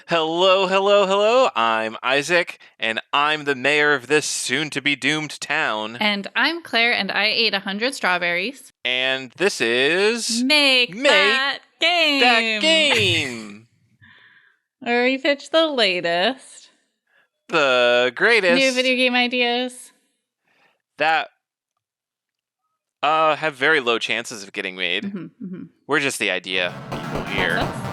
Hello, hello, hello. I'm Isaac, and I'm the mayor of this soon-to-be doomed town. And I'm Claire, and I ate 100 strawberries. And this is Make Make that That game! Game, Where we pitch the latest the new video greatest game ideas. that have very low chances of getting made. We're just the idea people here. That's us.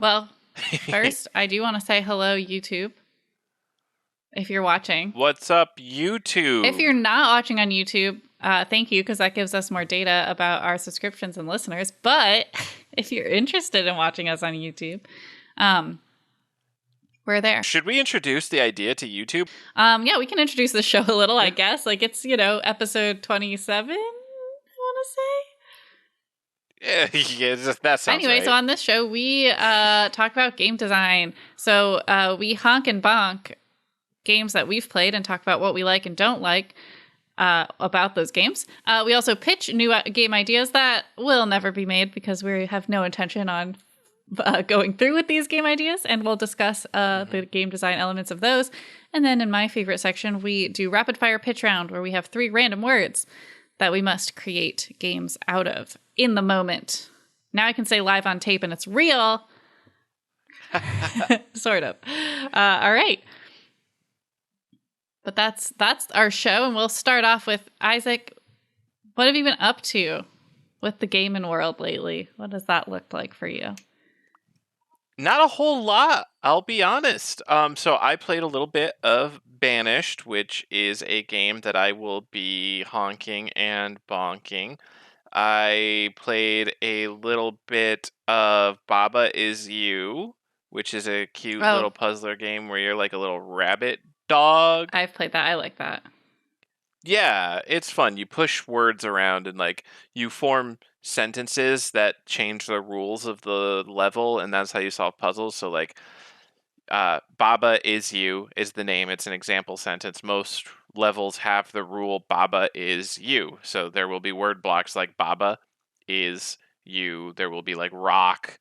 Well, first, I do want to say hello, YouTube. If you're watching. What's up, YouTube? If you're not watching on YouTube, thank you, because that gives us more data about our subscriptions and listeners. But if you're interested in watching us on YouTube, we're there. Should we introduce the idea to YouTube? Yeah, we can introduce the show a little, I guess. Like, it's, episode 27, I want to say. Yeah, that sounds Anyway, right. so on this show, we talk about game design. So we honk and bonk games that we've played and talk about what we like and don't like about those games. We also pitch new game ideas that will never be made because we have no intention on going through with these game ideas, and we'll discuss the game design elements of those. And then in my favorite section, we do rapid fire pitch round, where we have 3 random words that we must create games out of in the moment. Now I can say live on tape and it's real. Sort of. All right. But that's our show, and we'll start off with Isaac. What have you been up to with the gaming world lately? What does that look like for you? Not a whole lot, I'll be honest. So I played a little bit of Banished, which is a game that I will be honking and bonking. I played a little bit of Baba Is You, which is a cute little puzzler game where you're like a little rabbit dog. I've played that. I like that. Yeah, it's fun. You push words around and like you form sentences that change the rules of the level, and that's how you solve puzzles. So like Baba is you is the name. It's an example sentence. Most levels have the rule Baba is you. So there will be word blocks like Baba is you. There will be like rock,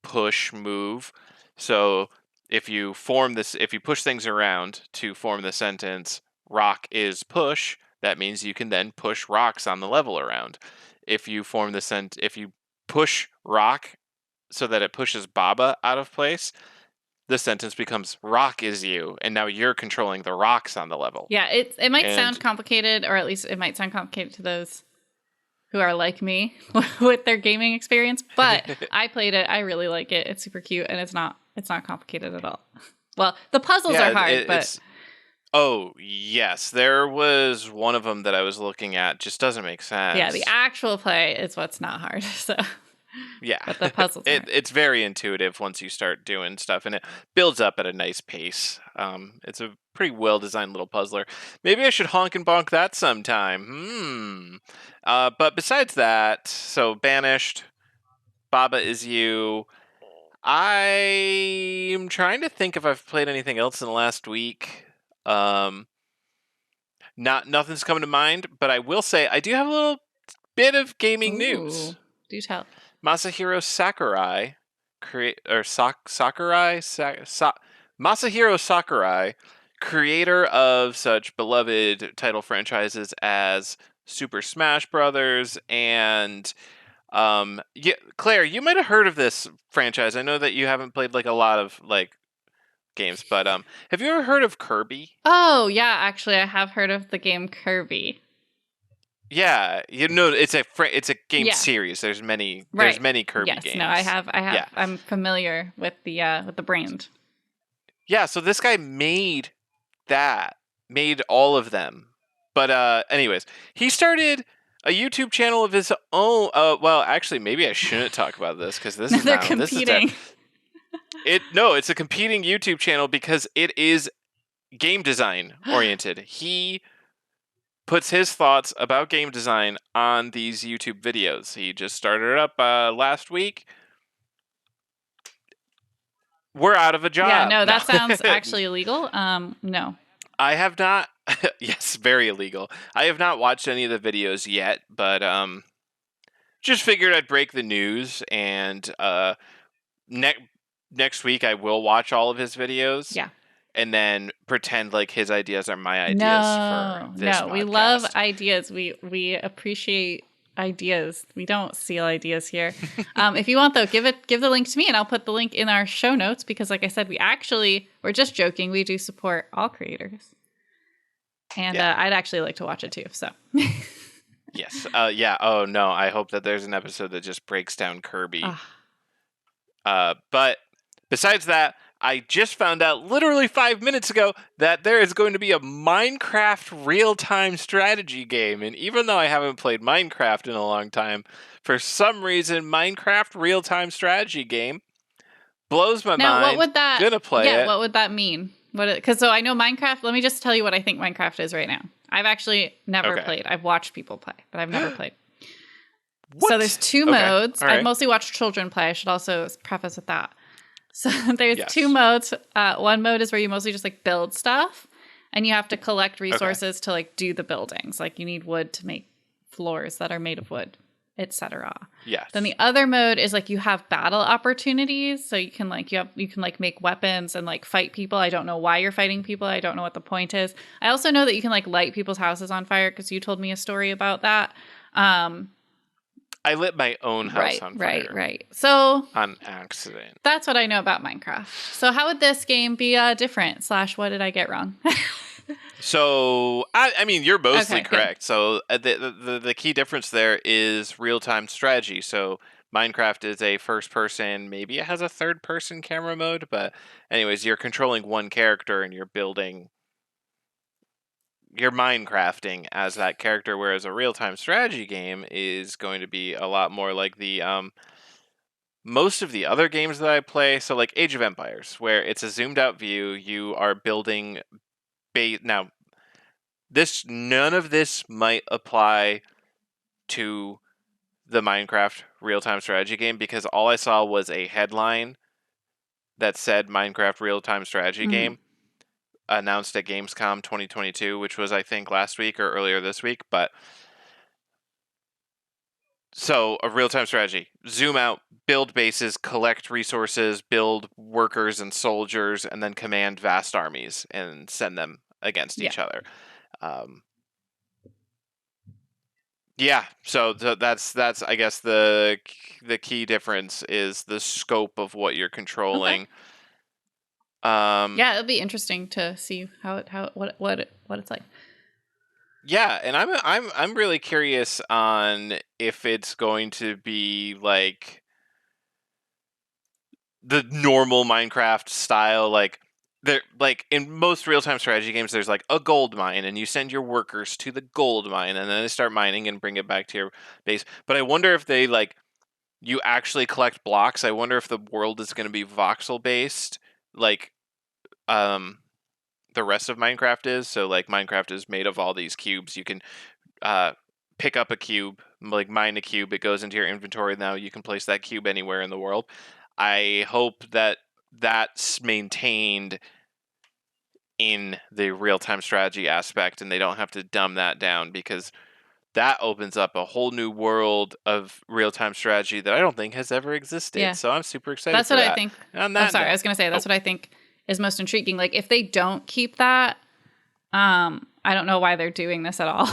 push, move. So if you push things around to form the sentence rock is push, that means you can then push rocks on the level around. If you push rock so that it pushes Baba out of place, the sentence becomes rock is you, and now you're controlling the rocks on the level. Yeah, it might sound complicated, or at least it might sound complicated to those who are like me with their gaming experience, but I played it. I really like it. It's super cute, and it's not complicated at all. Well, the puzzles are hard, but oh, yes. There was one of them that I was looking at. Just doesn't make sense. Yeah, the actual play is what's not hard. So yeah. But the puzzles it's very intuitive once you start doing stuff, and it builds up at a nice pace. It's a pretty well-designed little puzzler. Maybe I should honk and bonk that sometime. But besides that, so Banished, Baba Is You. I'm trying to think if I've played anything else in the last week. Nothing's coming to mind, but I will say I do have a little bit of gaming news. Do tell. Masahiro Sakurai, Masahiro Sakurai, creator of such beloved title franchises as Super Smash Brothers and Claire, you might have heard of this franchise. I know that you haven't played like a lot of like games, but have you ever heard of Kirby? Oh yeah, actually, I have heard of the game Kirby. Yeah, it's a game series. There's many Kirby games. Yes, no, I have. Yeah. I'm familiar with the brand. Yeah, so this guy made all of them. But anyways, he started a YouTube channel of his own. Well, actually, maybe I shouldn't talk about this because this is competing. It's a competing YouTube channel because it is game design oriented. He puts his thoughts about game design on these YouTube videos. He just started it up last week. We're out of a Yeah, job. no, No. that sounds actually illegal. No. I have not. Yes, very illegal. I have not watched any of the videos yet, but just figured I'd break the news, and next week I will watch all of his videos. Yeah. And then pretend like his ideas are my ideas for No, this no. We love podcast. ideas. We appreciate ideas. We don't steal ideas here. If you want though, give the link to me and I'll put the link in our show notes because like I said, we're just joking. We do support all creators. And Yeah. I'd actually like to watch it too. So Yes. Yeah. Oh no. I hope that there's an episode that just breaks down Kirby. But besides that, I just found out literally 5 minutes ago that there is going to be a Minecraft real-time strategy game. And even though I haven't played Minecraft in a long time, for some reason, Minecraft real-time strategy game blows my now, mind. what would that? Gonna play it. What would that mean? Because so I know Minecraft. Let me just tell you what I think Minecraft is right now. I've actually never played. I've watched people play, but I've never played. What? So there's two modes. All right. I've mostly watched children play. I should also preface with that. So there's Yes. two modes. One mode is where you mostly just like build stuff and you have to collect resources to like do the buildings. Like you need wood to make floors that are made of wood, etc. Yes. Then the other mode is like you have battle opportunities. So you can like make weapons and like fight people. I don't know why you're fighting people. I don't know what the point is. I also know that you can like light people's houses on fire because you told me a story about that. I lit my own house on fire. Right. So on accident. that's what I know about Minecraft. So how would this game be different? / what did I get wrong? So I mean, you're mostly Okay, correct. Good. So the key difference there is real time strategy. So Minecraft is a first person. Maybe it has a third person camera mode, but anyways, you're controlling one character and you're Minecrafting as that character, whereas a real-time strategy game is going to be a lot more like the most of the other games that I play. So like Age of Empires, where it's a zoomed out view, you are building now none of this might apply to the Minecraft real-time strategy game because all I saw was a headline that said Minecraft real-time strategy game announced at Gamescom 2022, which was I think last week or earlier this week. But so a real-time strategy, zoom out, build bases, collect resources, build workers and soldiers, and then command vast armies and send them against each other. So that's I guess the key difference is the scope of what you're controlling. Yeah, it'll be interesting to see what it's like. Yeah, and I'm really curious on if it's going to be like the normal Minecraft style, like in most real-time strategy games there's like a gold mine and you send your workers to the gold mine and then they start mining and bring it back to your base. But I wonder if they you actually collect blocks. I wonder if the world is going to be voxel based like the rest of Minecraft is. So like Minecraft is made of all these cubes. You can pick up a cube, like mine a cube, it goes into your inventory. Now you can place that cube anywhere in the world. I hope that that's maintained in the real-time strategy aspect and they don't have to dumb that down because that opens up a whole new world of real-time strategy that I don't think has ever existed. Yeah. So I'm super excited that's for what that. I think. I was going to say, that's what I think is most intriguing. Like if they don't keep that, I don't know why they're doing this at all.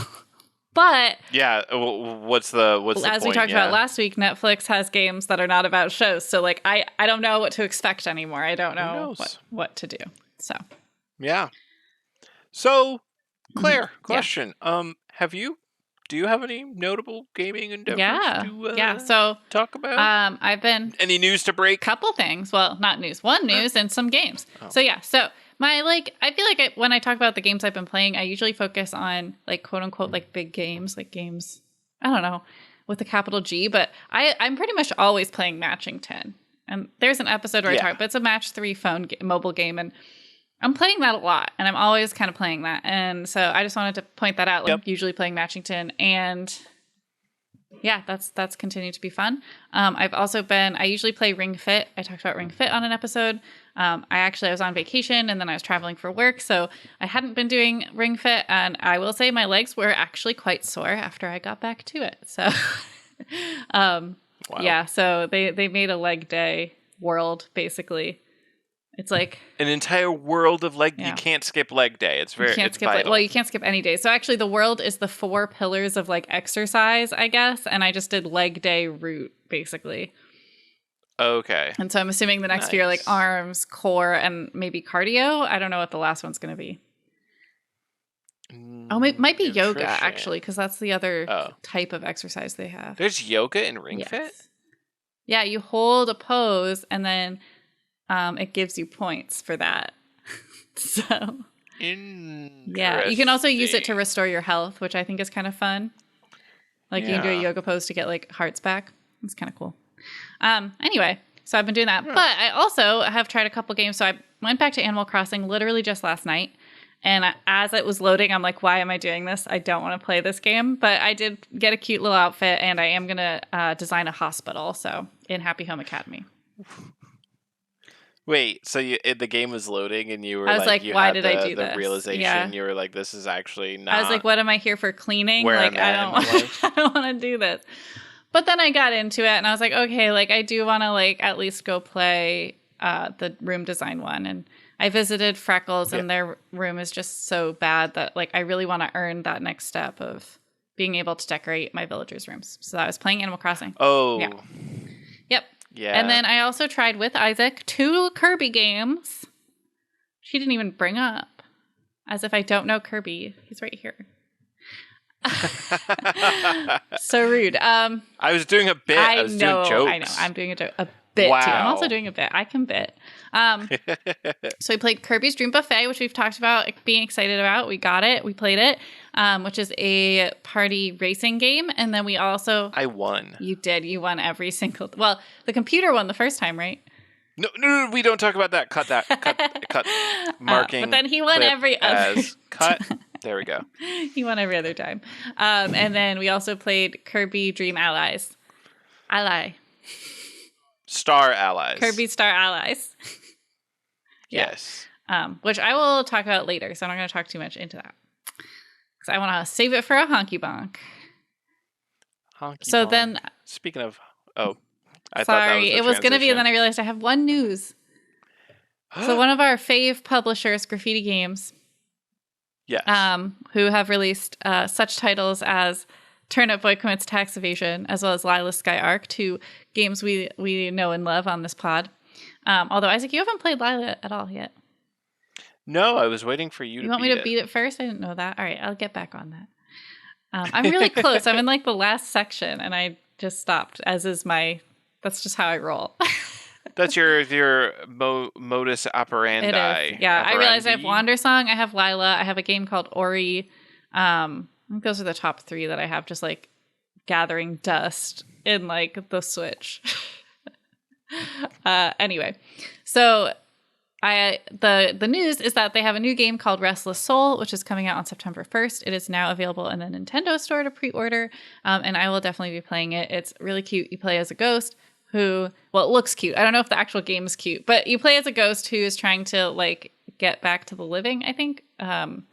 But yeah, what's the point? As we talked about last week, Netflix has games that are not about shows. So like I don't know what to expect anymore. I don't know what to do. So yeah. So Claire, question. Do you have any notable gaming endeavors to talk about? I've been any news to break? Couple things. Well, not news. One news and some games. So I feel like when I talk about the games I've been playing, I usually focus on like quote unquote like big games, like games, I don't know, with a capital G, but I'm pretty much always playing Matchington. And there's an episode where I talk, but it's a match 3 mobile game. And I'm playing that a lot, and I'm always kind of playing that. And so I just wanted to point that out. Like, Yep. usually playing Matchington, and yeah, that's continued to be fun. I usually play Ring Fit. I talked about Ring Fit on an episode. I was on vacation and then I was traveling for work, so I hadn't been doing Ring Fit, and I will say my legs were actually quite sore after I got back to it. So, Wow. yeah, so they made a leg day world basically. It's like an entire world of leg. Yeah. You can't skip leg day. It's you can't skip vital. you can't skip any day. So actually, the world is the 4 pillars of like exercise, I guess, and I just did leg day route basically. Okay. And so I'm assuming the next few are like arms, core, and maybe cardio. I don't know what the last one's going to be. Oh, it might be yoga, actually, because that's the other type of exercise they have. There's yoga in Ring Fit? Yeah, you hold a pose, and then it gives you points for that. So, yeah. You can also use it to restore your health, which I think is kind of fun. Like, you can do a yoga pose to get, like, hearts back. It's kind of cool. Anyway, so I've been doing that. But I also have tried a couple games. So I went back to Animal Crossing literally just last night. And as it was loading, I'm like, why am I doing this? I don't want to play this game. But I did get a cute little outfit, and I am going to design a hospital. So in Happy Home Academy. Wait, so the game was loading and you were I was like, why did I do the this? realization, you were like, this is actually not. I was like, what am I here for, cleaning? Where like, I don't want to do this. But then I got into it and I was like, okay, like I do want to like at least go play the room design one. And I visited Freckles and their room is just so bad that like I really want to earn that next step of being able to decorate my villagers' rooms. So I was playing Animal Crossing. Oh. Yeah. Yep. Yeah. And then I also tried with Isaac 2 Kirby games. She didn't even bring up. As if I don't know Kirby. He's right here. So rude. I was doing a bit. I was doing jokes. I know. I'm doing a bit too. I'm also doing a bit. I can bit. So we played Kirby's Dream Buffet, which we've talked about being excited about. We got it. We played it, which is a party racing game. And then we also... I won. You did. You won every single... Well, the computer won the first time, right? No, we don't talk about that. Cut that. Cut. Marking. But then he won every other... Cut. There we go. He won every other time. And then we also played Kirby Dream Allies. Star Allies. Kirby Star Allies. Yes. Which I will talk about later, so I'm not going to talk too much into that. Because I want to save it for a honky bonk. So then... Speaking of... I thought that was it was going to be, and then I realized I have one news. So one of our fave publishers, Graffiti Games... Yes. Who have released such titles as Turnip Boy Commits Tax Evasion, as well as Lila's Sky Arc, 2 games we know and love on this pod. Although, Isaac, you haven't played Lila at all yet. No, I was waiting for you to beat it. You want me to beat it first? I didn't know that. All right, I'll get back on that. I'm really close. I'm in like the last section, and I just stopped, as is my... That's just how I roll. That's your modus operandi. It is. Yeah, I realize I have Wander Song, I have Lila, I have a game called Ori. I think those are the top 3 that I have, just like gathering dust in like the Switch. Anyway, so the news is that they have a new game called Restless Soul, which is coming out on September 1st. It is now available in the Nintendo store to pre-order, and I will definitely be playing it. It's really cute. You play as a ghost it looks cute. I don't know if the actual game is cute, but you play as a ghost who is trying to like get back to the living, I think. And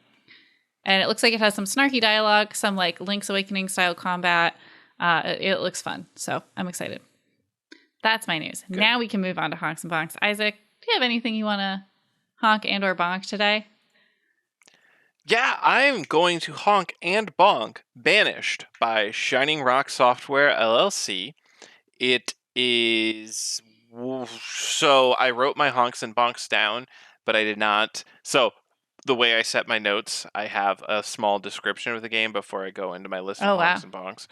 it looks like it has some snarky dialogue, some like Link's Awakening style combat. It looks fun. So I'm excited. That's my news. Good. Now we can move on to honks and bonks. Isaac, do you have anything you want to honk and or bonk today? Yeah, I'm going to honk and bonk Banished by Shining Rock Software LLC. It is... So I wrote my honks and bonks down, but I did not... So the way I set my notes, I have a small description of the game before I go into my list of honks and bonks.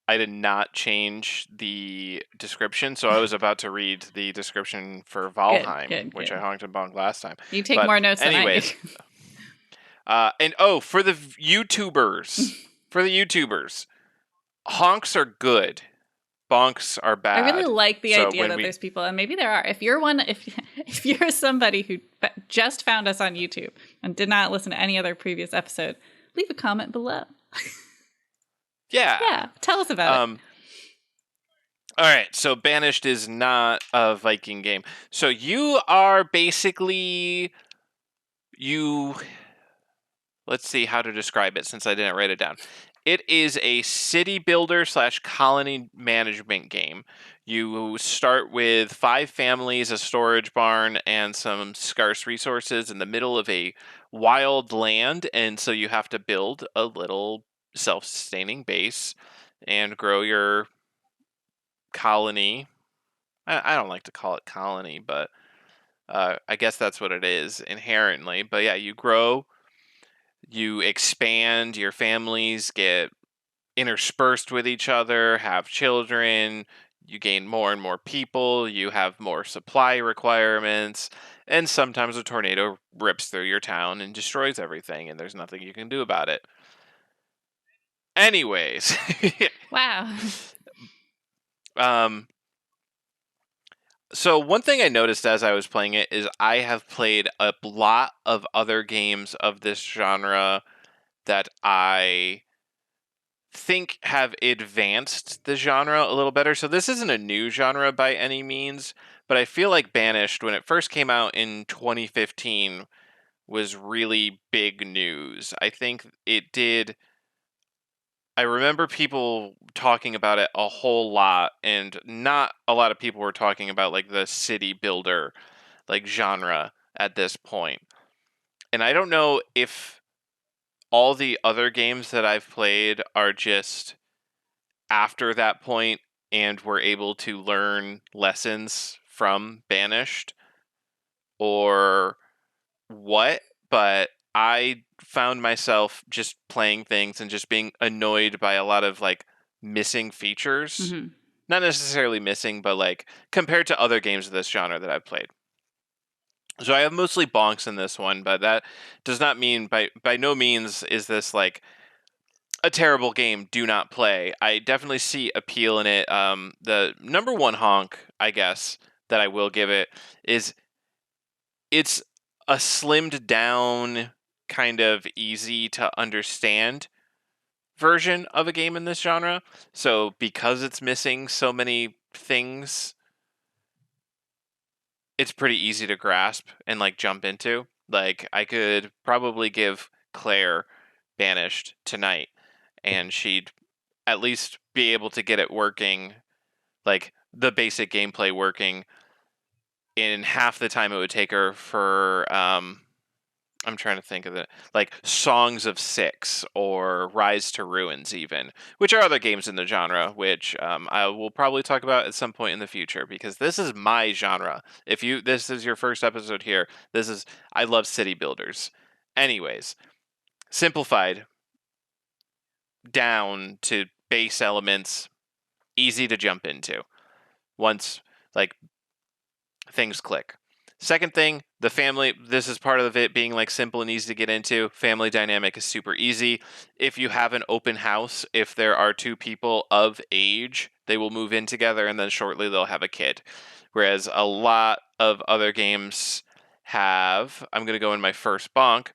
I did not change the description, so I was about to read the description for Valheim, which I honked and bonked last time. You take more notes than I do. And for the YouTubers, honks are good. bonks are I really bad. like the So idea when that we there's people, and maybe there are. If you're one, if you're somebody who just found us on YouTube and did not listen to any other previous episode, leave a comment below. yeah. Yeah, tell us about it. Um all right, so Banished is not a Viking game. So you are basically you let's see how to describe it since I didn't write it down. It is a city builder / colony management game. You start with 5 families, a storage barn, and some scarce resources in the middle of a wild land. And so you have to build a little self sustaining base and grow your colony. I don't like to call it colony, but I guess that's what it is inherently. But yeah, you grow, you expand, your families get interspersed with each other, have children, you gain more and more people, you have more supply requirements, and sometimes a tornado rips through your town and destroys everything, and there's nothing you can do about it. Anyways, Wow. um, so one thing I noticed as I was playing it is I have played a lot of other games of this genre that I think have advanced the genre a little better. So this isn't a new genre by any means, but I feel like Banished, when it first came out in 2015, was really big news. I think it did. I remember people talking about it a whole lot, and not a lot of people were talking about like the city builder like genre at this point. And I don't know if all the other games that I've played are just after that point and were able to learn lessons from Banished or what, but I found myself just playing things and just being annoyed by a lot of like missing features. Mm-hmm. Not necessarily missing, but like compared to other games of this genre that I've played. So I have mostly bonks in this one, but that does not mean by no means is this like a terrible game. Do not play. I definitely see appeal in it. The number one honk, I guess, that I will give it is it's a slimmed down, kind of easy to understand version of a game in this genre. So because it's missing so many things, it's pretty easy to grasp and like jump into. Like I could probably give Claire Banished tonight and she'd at least be able to get it working, like the basic gameplay working in half the time it would take her for I'm trying to think of it, like Songs of Six or Rise to Ruins, even, which are other games in the genre, which I will probably talk about at some point in the future because this is my genre. If you this is your first episode here, this is I love city builders. Anyways, simplified down to base elements, easy to jump into once like things click. Second thing, the family, this is part of it being like simple and easy to get into. Family dynamic is super easy. If you have an open house, if there are 2 people of age, they will move in together and then shortly they'll have a kid. Whereas a lot of other games have, I'm going to go in my first bonk,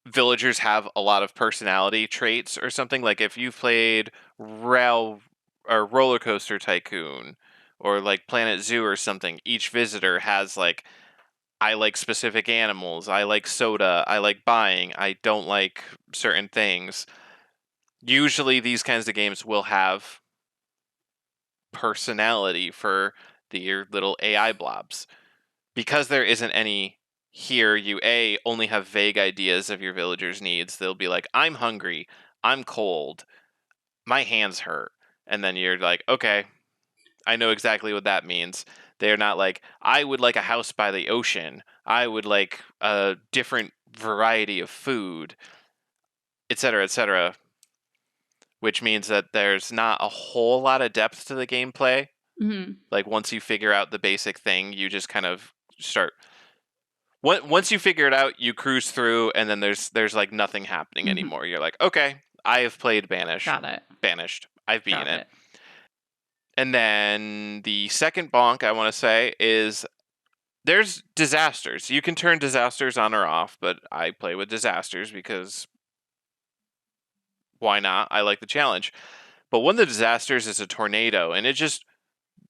villagers have a lot of personality traits or something. Like if you've played Rail or Roller Coaster Tycoon or like Planet Zoo or something, each visitor has like, I like specific animals, I like soda, I like buying, I don't like certain things. Usually these kinds of games will have personality for your little AI blobs. Because there isn't any here, you only have vague ideas of your villagers' needs. They'll be like, I'm hungry, I'm cold, my hands hurt. And then you're like, okay, I know exactly what that means. They're not like, I would like a house by the ocean, I would like a different variety of food, etc., etc. Which means that there's not a whole lot of depth to the gameplay. Mm-hmm. Like once you figure out the basic thing, you just kind of start. Once you figure it out, you cruise through, and then there's like nothing happening Mm-hmm. anymore. You're like, okay, I have played Got it. Banished. I've beaten Got it. it. And then the second bonk I want to say is there's disasters. You can turn disasters on or off, but I play with disasters because why not? I like the challenge. But one of the disasters is a tornado, and it just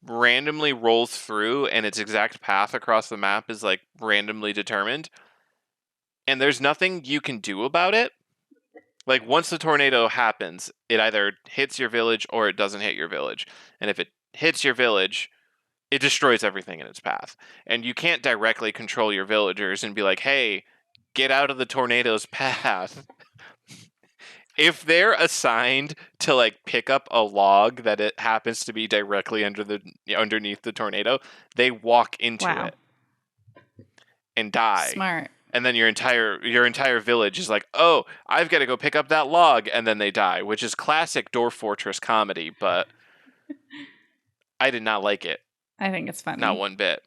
randomly rolls through, and its exact path across the map is like randomly determined. And there's nothing you can do about it. Like, once the tornado happens, it either hits your village or it doesn't hit your village. And if it hits your village, it destroys everything in its path. And you can't directly control your villagers and be like, hey, get out of the tornado's path. If they're assigned to like pick up a log that it happens to be directly underneath the tornado, they walk into Wow. it and die. Smart. And then your entire village is like, oh, I've got to go pick up that log, and then they die, which is classic Dwarf Fortress comedy, but I did not like it. I think it's Not funny. one bit.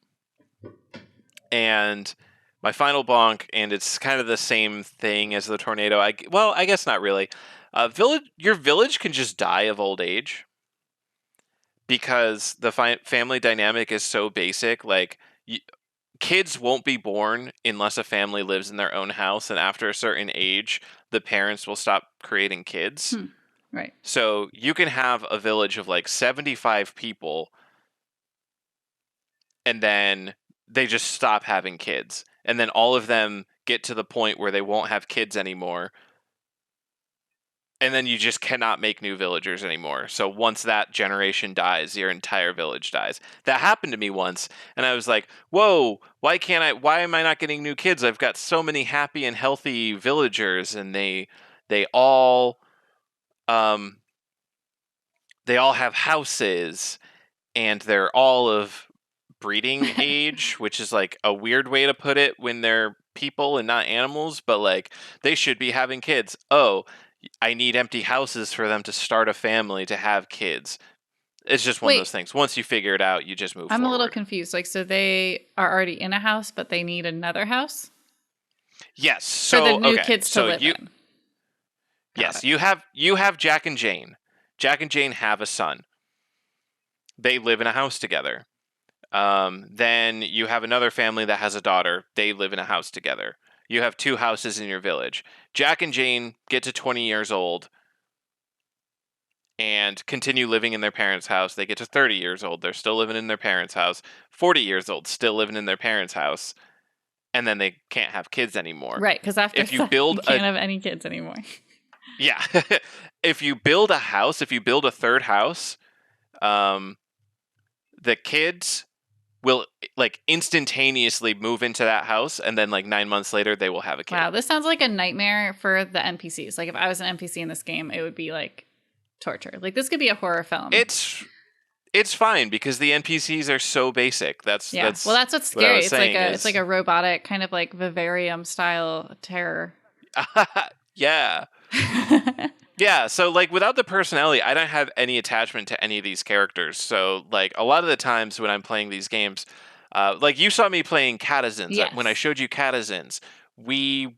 And my final bonk, and it's kind of the same thing as the tornado. I guess not really. Your village can just die of old age because the family dynamic is so basic. Like, kids won't be born unless a family lives in their own house, and after a certain age, the parents will stop creating kids. Right. So you can have a village of like 75 people, and then they just stop having kids. And then all of them get to the point where they won't have kids anymore. And then you just cannot make new villagers anymore. So once that generation dies, your entire village dies. That happened to me once, and I was like, whoa, why am I not getting new kids? I've got so many happy and healthy villagers, and they all they all have houses, and they're all of breeding age, which is like a weird way to put it when they're people and not animals, but like they should be having kids. Oh, I need empty houses for them to start a family to have kids. It's just one of those Wait, things. Once you figure it out, you just move I'm a little forward. confused. Like, so they are already in a house, but they need another house Yes. for the So new okay. kids to So live in. Got yes, it. you have Jack and Jane. Jack and Jane have a son. They live in a house together. Then you have another family that has a daughter. They live in a house together. You have two houses in your village. Jack and Jane get to 20 years old and continue living in their parents' house. They get to 30 years old. They're still living in their parents' house. 40 years old, still living in their parents' house. And then they can't have kids anymore. Right, because after If you that, you build can't have any kids anymore. yeah, if you build a house, if you build a third house, um, the kids will like instantaneously move into that house, and then like 9 months later, they will have a kid. Wow, this sounds like a nightmare for the NPCs. Like, if I was an NPC in this game, it would be like torture. Like, this could be a horror film. It's fine because the NPCs are so basic. Yeah. Well, that's what's what I scary. was saying It's like a robotic kind of like vivarium style terror. yeah. Yeah, so like without the personality, I don't have any attachment to any of these characters. So like a lot of the times when I'm playing these games, like you saw me playing Catizens. When I Yes. showed you Catizens, we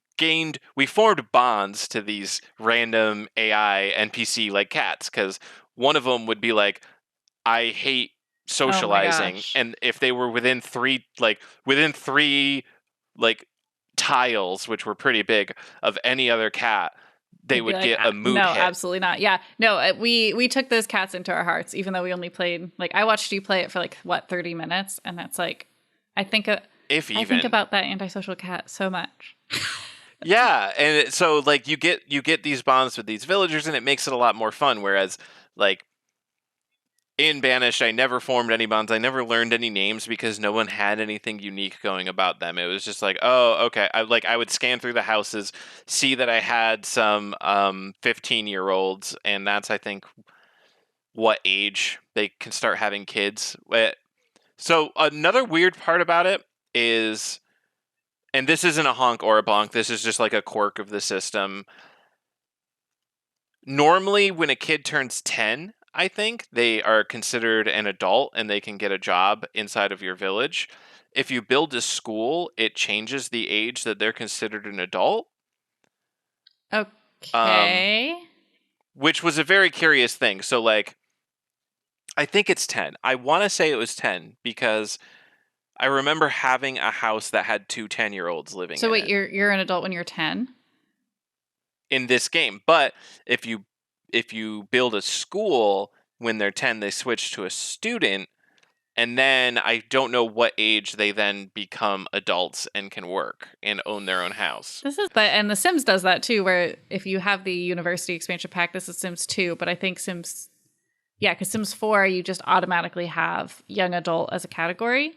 formed bonds to these random AI NPC like cats because one of them would be like, I hate Oh my socializing, gosh. and if they were within three like tiles, which were pretty big, of any other cat, they You'd be would like, get a mood no, hit. absolutely not. Yeah, no, we took those cats into our hearts, even though we only played like I watched you play it for like what 30 minutes, and that's like I think If I think even. about that antisocial cat so much. Yeah, and so like you get these bonds with these villagers, and it makes it a lot more fun. Whereas like in Banished, I never formed any bonds. I never learned any names because no one had anything unique going about them. It was just like, oh, okay. I would scan through the houses, see that I had some 15-year-olds, and that's I think what age they can start having kids. So another weird part about it is, and this isn't a honk or a bonk, this is just like a quirk of the system. Normally, when a kid turns 10, I think, they are considered an adult and they can get a job inside of your village. If you build a school, it changes the age that they're considered an adult. Um, Okay. which was a very curious thing. So like, I think it's 10. I want to say it was 10 because I remember having a house that had two 10-year-olds living So in wait, it you're an adult when you're 10? in this game. But if you build a school when they're 10, they switch to a student, and then I don't know what age they then become adults and can work and own their own house. And The Sims does that too, where if you have the university expansion pack, this is Sims 2, but I think because Sims 4, you just automatically have young adult as a category.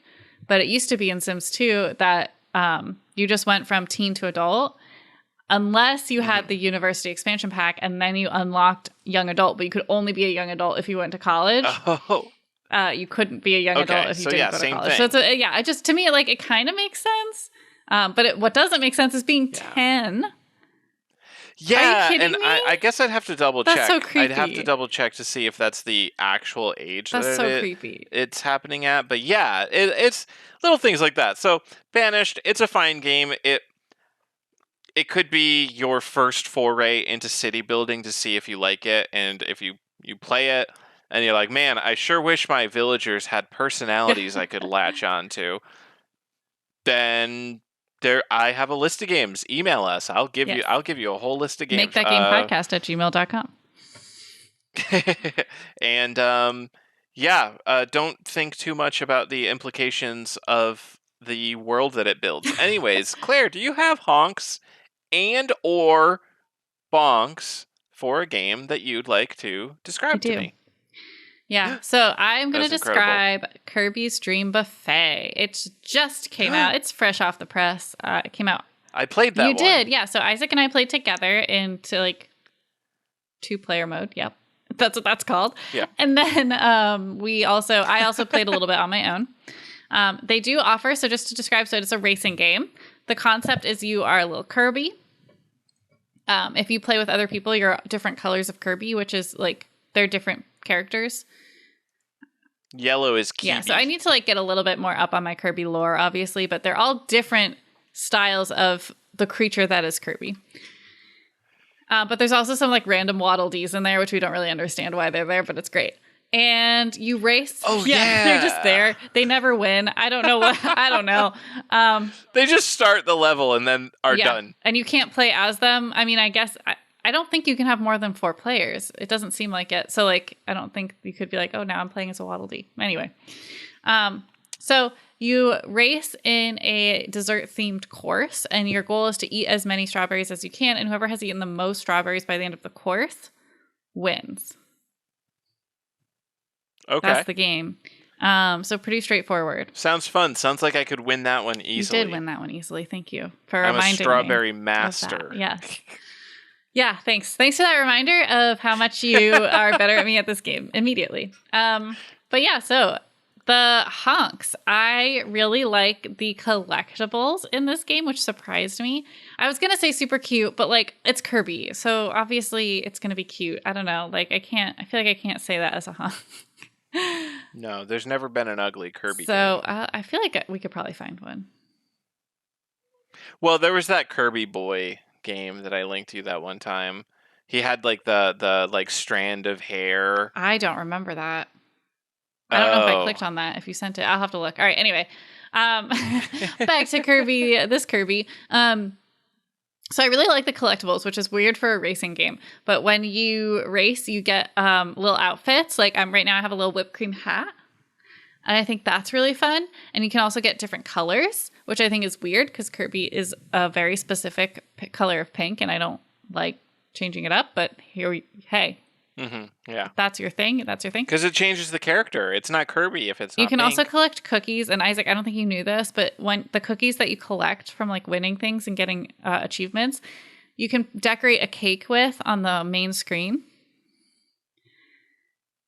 But it used to be in Sims 2 that you just went from teen to adult, unless you had the university expansion pack, and then you unlocked young adult, but you could only be a young adult if you went to college. Oh. You couldn't be a young adult if you didn't go to college. Thing. So to me, like, it kind of makes sense. But what doesn't make sense is being 10. Yeah, Are you kidding me? I guess I'd have to double check. That's so creepy. I'd have to double check to see if that's the actual age That's so creepy. It's happening at. But yeah, it's little things like that. So Banished, it's a fine game. It could be your first foray into city building to see if you like it, and if you play it and you're like, man, I sure wish my villagers had personalities I could latch on to, then I have a list of games. Email us. I'll give you a whole list of games. Make that game podcast at gmail.com. And don't think too much about the implications of the world that it builds. Anyways, Claire, do you have honks and or bonks for a game that you'd like to describe to me? Yeah, so I'm going to describe Kirby's Dream Buffet. It just came out. It's fresh off the press. It came out. I played that one. You did, yeah. So Isaac and I played together into like 2-player mode. Yep, that's what that's called. Yeah. And then I also played a little bit on my own. They do offer, so just to describe, so it's a racing game. The concept is you are a little Kirby. If you play with other people, you're different colors of Kirby, which is like they're different characters. Yellow is Kirby. Yeah, so I need to like get a little bit more up on my Kirby lore, obviously, but they're all different styles of the creature that is Kirby. But there's also some like random Waddle Dees in there, which we don't really understand why they're there, but it's great. And you race. Oh, yeah. They're just there. They never win. I don't know what. I don't know. They just start the level and then are done. And you can't play as them. I mean, I guess I don't think you can have more than 4 players. It doesn't seem like it. So like, I don't think you could be like, oh, now I'm playing as a Waddle Dee. Anyway, so you race in a dessert-themed course, and your goal is to eat as many strawberries as you can, and whoever has eaten the most strawberries by the end of the course wins. Okay. That's the game. So pretty straightforward. Sounds fun. Sounds like I could win that one easily. You did win that one easily. Thank you for I'm reminding me. I'm a strawberry master. Yes. Yeah, thanks. Thanks for that reminder of how much you are better at me at this game immediately. But yeah, so the honks. I really like the collectibles in this game, which surprised me. I was going to say super cute, but like it's Kirby. So obviously it's going to be cute. I don't know. Like I feel like I can't say that as a honk. No, there's never been an ugly Kirby game. I feel like we could probably find one. Well, there was that Kirby Boy game that I linked you that one time. He had like the like strand of hair. I don't remember that. I don't know if I clicked on that. If you sent it, I'll have to look. All right. Anyway, back to Kirby. This Kirby. So I really like the collectibles, which is weird for a racing game. But when you race, you get little outfits. Like right now, I have a little whipped cream hat. And I think that's really fun. And you can also get different colors, which I think is weird because Kirby is a very specific color of pink. And I don't like changing it up. But hey. Mm-hmm. Yeah. That's your thing. That's your thing. Because it changes the character. It's not Kirby if it's not You can pink. also collect cookies. And Isaac, I don't think you knew this, but when the cookies that you collect from like winning things and getting achievements, you can decorate a cake with on the main screen.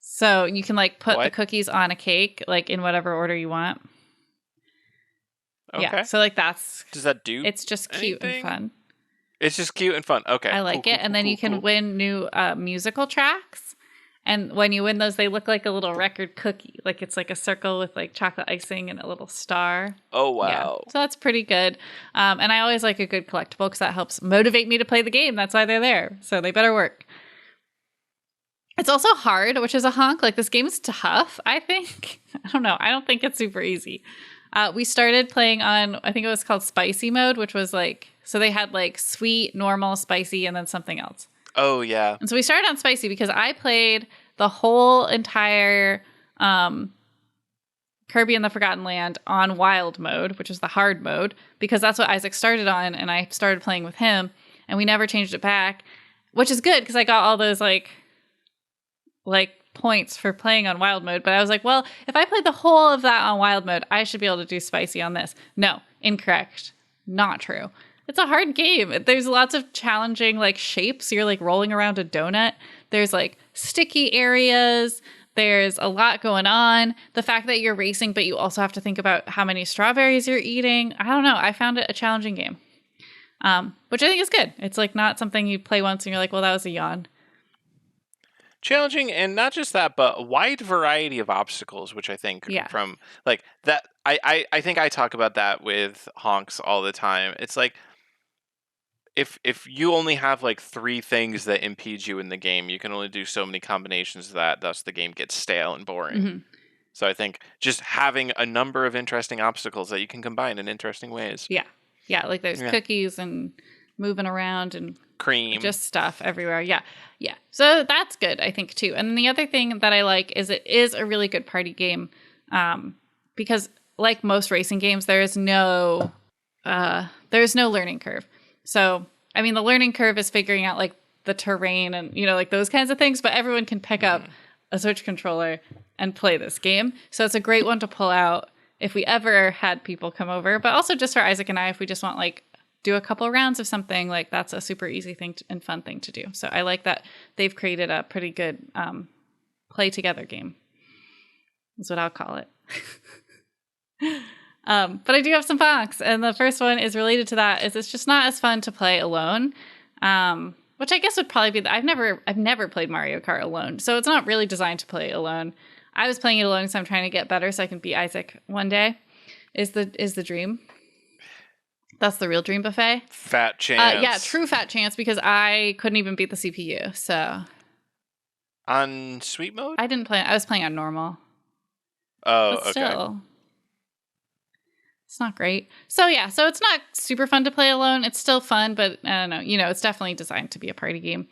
So you can like put the cookies on a cake, like in whatever order you want. Okay. Yeah. So like that's... Does that do It's just cute anything? and fun. It's just cute and fun. Okay. I like it. And then you can win new musical tracks. And when you win those, they look like a little record cookie. Like it's like a circle with like chocolate icing and a little star. Oh, wow. Yeah. So that's pretty good. And I always like a good collectible because that helps motivate me to play the game. That's why they're there. So they better work. It's also hard, which is a honk. Like, this game is tough, I think. I don't know. I don't think it's super easy. We started playing on, I think it was called spicy mode, which was like, so they had like sweet, normal, spicy, and then something else. Oh, yeah. And so we started on spicy because I played the whole entire Kirby and the Forgotten Land on wild mode, which is the hard mode, because that's what Isaac started on, and I started playing with him, and we never changed it back, which is good because I got all those like points for playing on wild mode. But I was like, well, if I played the whole of that on wild mode, I should be able to do spicy on this. No, incorrect. Not true. It's a hard game. There's lots of challenging like shapes. You're like rolling around a donut. There's like sticky areas. There's a lot going on. The fact that you're racing, but you also have to think about how many strawberries you're eating. I don't know. I found it a challenging game, which I think is good. It's like not something you play once and you're like, well, that was a yawn. Challenging, and not just that, but a wide variety of obstacles, which I think from like that, I think I talk about that with honks all the time. It's like if you only have like 3 things that impede you in the game, you can only do so many combinations of that, thus the game gets stale and boring. Mm-hmm. So I think just having a number of interesting obstacles that you can combine in interesting ways. Yeah, like there's cookies and moving around and cream, just stuff everywhere. Yeah. So that's good, I think, too. And then the other thing that I like is it is a really good party game, because like most racing games, there's no learning curve. So, I mean, the learning curve is figuring out like the terrain and, you know, like those kinds of things, but everyone can pick up a Switch controller and play this game. So it's a great one to pull out if we ever had people come over, but also just for Isaac and I, if we just want like do a couple rounds of something, like that's a super easy thing and fun thing to do. So I like that they've created a pretty good play together game. That's what I'll call it. But I do have some facts, and the first one is related to that. Is it's just not as fun to play alone, which I guess would probably be. I've never played Mario Kart alone, so it's not really designed to play alone. I was playing it alone, so I'm trying to get better so I can beat Isaac one day. Is the dream? That's the real dream buffet. Fat chance. Yeah, true fat chance because I couldn't even beat the CPU. So on sweet mode, I didn't play. I was playing on normal. Oh, but still, okay. It's not great. So it's not super fun to play alone. It's still fun, but I don't know. You know, it's definitely designed to be a party game.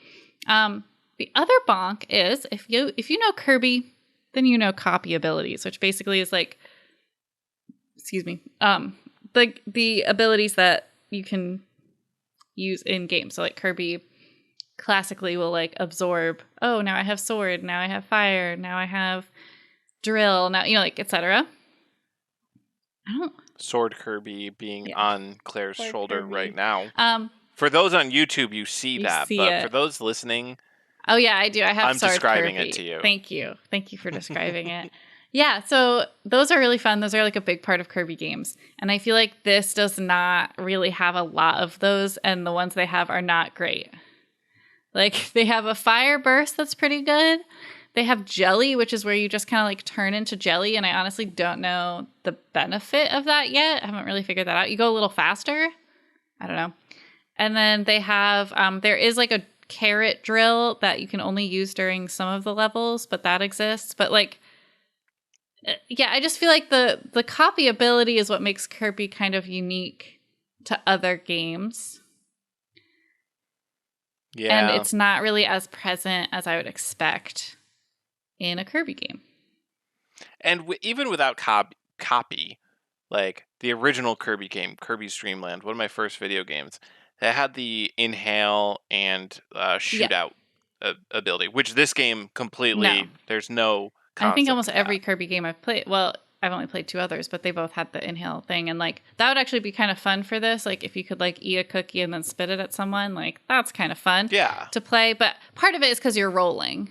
The other bonk is if you know Kirby, then you know copy abilities, which basically is like, the abilities that you can use in games. So like Kirby classically will like absorb, oh, now I have sword, now I have fire, now I have drill, now, you know, like etc. Sword Kirby being on Claire's shoulder Kirby right now. For those on YouTube, you see that, but for those listening, oh yeah, I do. I have. I'm describing Kirby. It to you. Thank you for describing it. Yeah, so those are really fun. Those are like a big part of Kirby games, and I feel like this does not really have a lot of those, and the ones they have are not great. Like they have a fire burst that's pretty good. They have jelly, which is where you just kind of like turn into jelly. And I honestly don't know the benefit of that yet. I haven't really figured that out. You go a little faster. I don't know. And then they have, there is like a carrot drill that you can only use during some of the levels, but that exists. But like, yeah, I just feel like the copy ability is what makes Kirby kind of unique to other games. Yeah. And it's not really as present as I would expect in a Kirby game. And even without copy, like the original Kirby game, Kirby's Dream Land, one of my first video games, that had the inhale and shootout ability, which this game completely, there's no concept. I think almost every Kirby game I've played, well, I've only played 2 others, but they both had the inhale thing. And like, that would actually be kind of fun for this. Like if you could like eat a cookie and then spit it at someone, like that's kind of fun to play. But part of it is because you're rolling.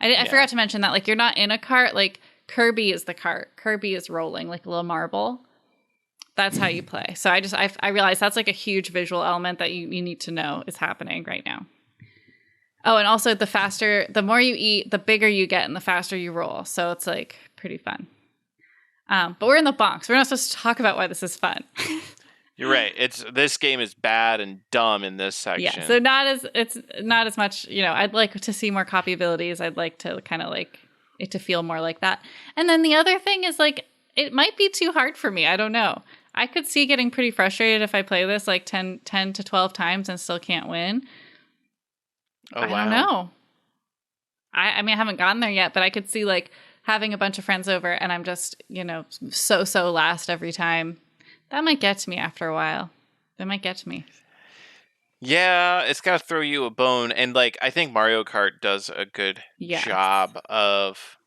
I forgot to mention that, like, you're not in a cart. Like, Kirby is the cart. Kirby is rolling like a little marble. That's how you play. So I realize that's like a huge visual element that you need to know is happening right now. Oh, and also the more you eat, the bigger you get and the faster you roll. So it's like pretty fun. But we're in the box. We're not supposed to talk about why this is fun. You're right. This game is bad and dumb in this Yeah, so section. it's not as much, I'd like to see more copy abilities. I'd like to kind of like it to feel more like that. And then the other thing is like it might be too hard for me. I don't know. I could see getting pretty frustrated if I play this like 10 to 12 times and still can't win. Oh, I wow. don't know. I mean, I haven't gotten there yet, but I could see like having a bunch of friends over and I'm just, so last every time. That might get to me after a while. That might get to me. Yeah, it's got to throw you a bone. And, like, I think Mario Kart does a good job of...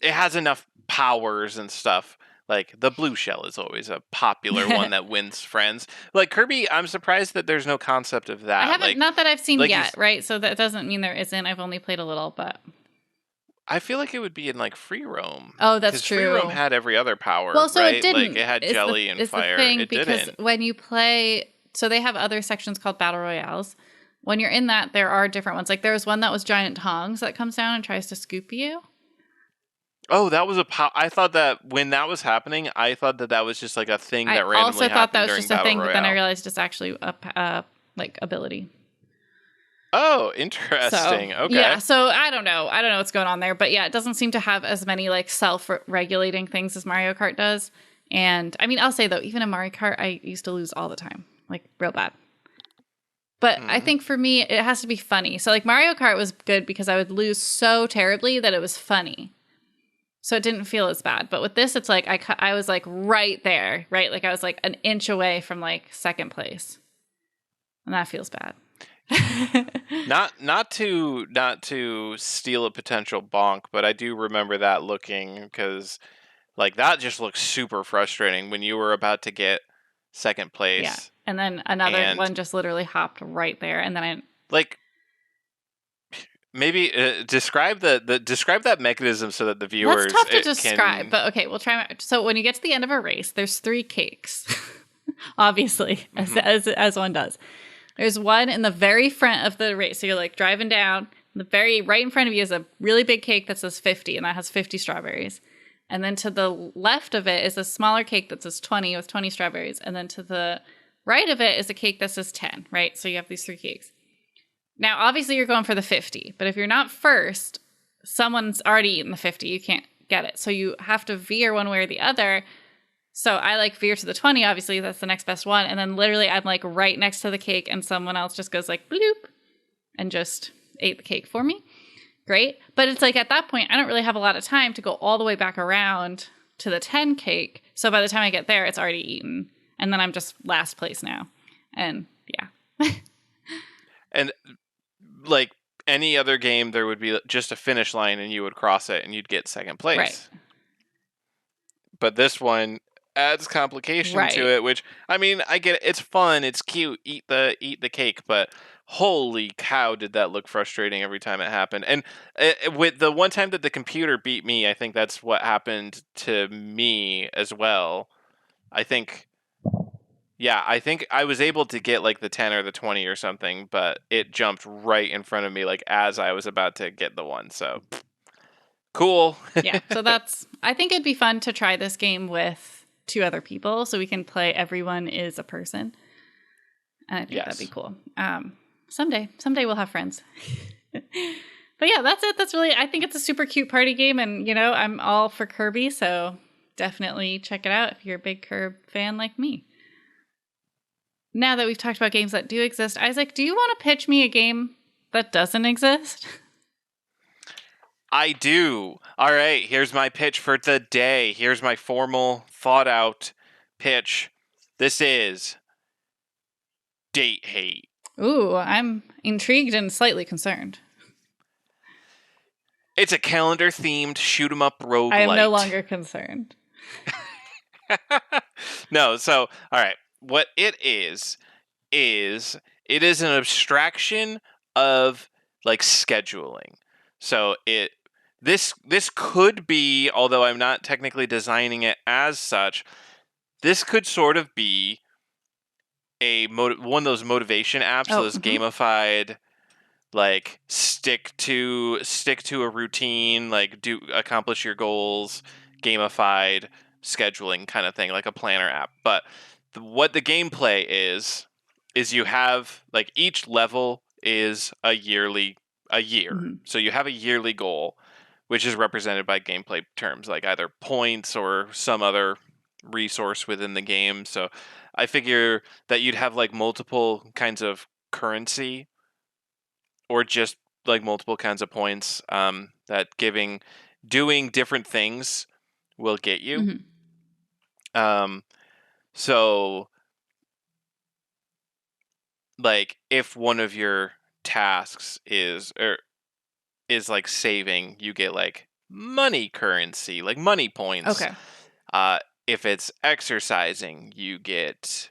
It has enough powers and stuff. Like, the blue shell is always a popular one that wins friends. Like, Kirby, I'm surprised that there's no concept of that. I haven't, not that I've seen like yet, right? So that doesn't mean there isn't. I've only played a little, but... I feel like it would be in, like, free roam. Oh, that's true. Free roam had every other power, well, so right? it didn't. Like, it had jelly and fire. The thing, it because didn't. when you play... So they have other sections called Battle Royales. When you're in that, there are different ones. Like, there was one that was giant tongs that comes down and tries to scoop you. Oh, that was I thought that when that was happening, I thought that was just like a thing that randomly happened. I also thought that was just a thing, but then I realized it's actually a like ability. Oh, interesting. So, okay. Yeah, so I don't know what's going on there, but yeah, it doesn't seem to have as many like self-regulating things as Mario Kart does. And I mean, I'll say though, even in Mario Kart, I used to lose all the time, like real bad. But I think for me, it has to be funny. So like Mario Kart was good because I would lose so terribly that it was funny. So it didn't feel as bad. But with this, it's like I was like right there, right? Like I was like an inch away from like second place. And that feels bad. not to steal a potential bonk, but I do remember that looking, because like that just looks super frustrating when you were about to get second place. Yeah. And then another one just literally hopped right there. And then I like maybe describe describe that mechanism so that the viewers. That's tough to describe, but okay, we'll try. So when you get to the end of a race, there's 3 cakes, obviously, as one does. There's one in the very front of the race. So you're like driving down, the very right in front of you is a really big cake that says 50, and that has 50 strawberries. And then to the left of it is a smaller cake that says 20 with 20 strawberries. And then to the right of it is a cake that says 10, right? So you have these 3 cakes. Now, obviously, you're going for the 50, but if you're not first, someone's already eaten the 50. You can't get it. So you have to veer one way or the other. So I like veer to the 20, obviously, that's the next best one. And then literally I'm like right next to the cake and someone else just goes like bloop and just ate the cake for me. Great. But it's like at that point, I don't really have a lot of time to go all the way back around to the 10 cake. So by the time I get there, it's already eaten. And then I'm just last place now. And yeah. And like any other game, there would be just a finish line and you would cross it and you'd get second place. Right. But this one adds complication to it, which, I mean, I get it. It's fun. It's cute. Eat the cake. But holy cow, did that look frustrating every time it happened. And with the one time that the computer beat me, I think that's what happened to me as well. I think I was able to get like the 10 or the 20 or something, but it jumped right in front of me like as I was about to get the one. So cool. Yeah. So I think it'd be fun to try this game with 2 other people so we can play everyone is a person. And I think that'd be cool. Someday we'll have friends. But yeah, that's it. I think it's a super cute party game, and I'm all for Kirby, so definitely check it out if you're a big Kirby fan like me. Now that we've talked about games that do exist, Isaac, do you want to pitch me a game that doesn't exist? I do. All right, here's my pitch for the day. Here's my formal, thought-out pitch. This is Date Hate. Ooh, I'm intrigued and slightly concerned. It's a calendar-themed shoot-'em-up roguelite. I am no longer concerned. No, so, all right. What it is it is an abstraction of, like, scheduling. So this could be, although I'm not technically designing it as such, this could sort of be one of those motivation apps, those gamified, like stick to a routine, like accomplish your goals, gamified scheduling kind of thing, like a planner app. But what the gameplay is you have like each level is a year. Mhm. So you have a yearly goal, which is represented by gameplay terms like either points or some other resource within the game. So I figure that you'd have like multiple kinds of currency or just like multiple kinds of points that doing different things will get you. Mhm. Um, so like if one of your tasks is like saving, you get like money currency, like money points. Okay. Uh, if it's exercising, you get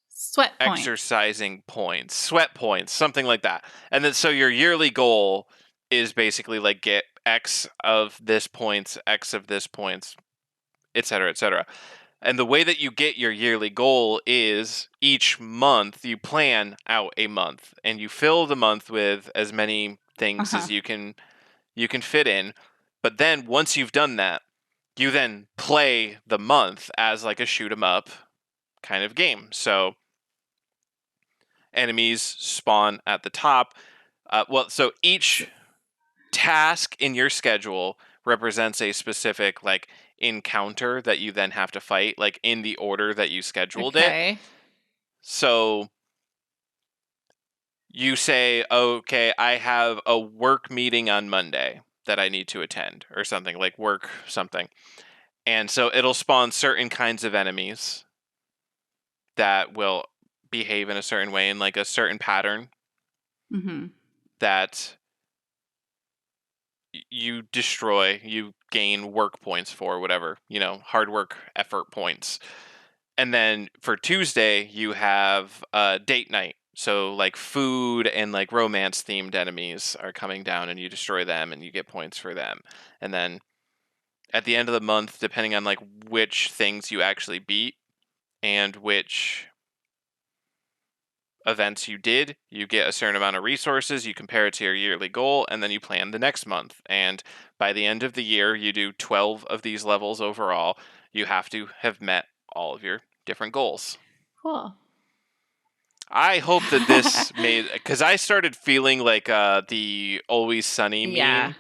Sweat points. exercising points, sweat points, something like that. And then so your yearly goal is basically like get X of this points, X of this points, et cetera, et cetera. And the way that you get your yearly goal is each month you plan out a month and you fill the month with as many things Uh-huh. as you can fit in. But then once you've done that, you then play the month as like a shoot 'em up kind of game. So enemies spawn at the top. So each task in your schedule represents a specific like encounter that you then have to fight, like in the order that you scheduled it. Okay. So you say, okay, I have a work meeting on Monday that I need to attend, or something like work something. And so it'll spawn certain kinds of enemies that will behave in a certain way in like a certain pattern Mhm. that you destroy, you gain work points for, whatever, hard work, effort points. And then for Tuesday, you have date night. So like food and like romance themed enemies are coming down and you destroy them and you get points for them. And then at the end of the month, depending on like which things you actually beat and which events you did, you get a certain amount of resources, you compare it to your yearly goal, and then you plan the next month. And by the end of the year, you do 12 of these levels overall. You have to have met all of your different goals. Cool. I hope that this made, because I started feeling like the Always Sunny Yeah. meme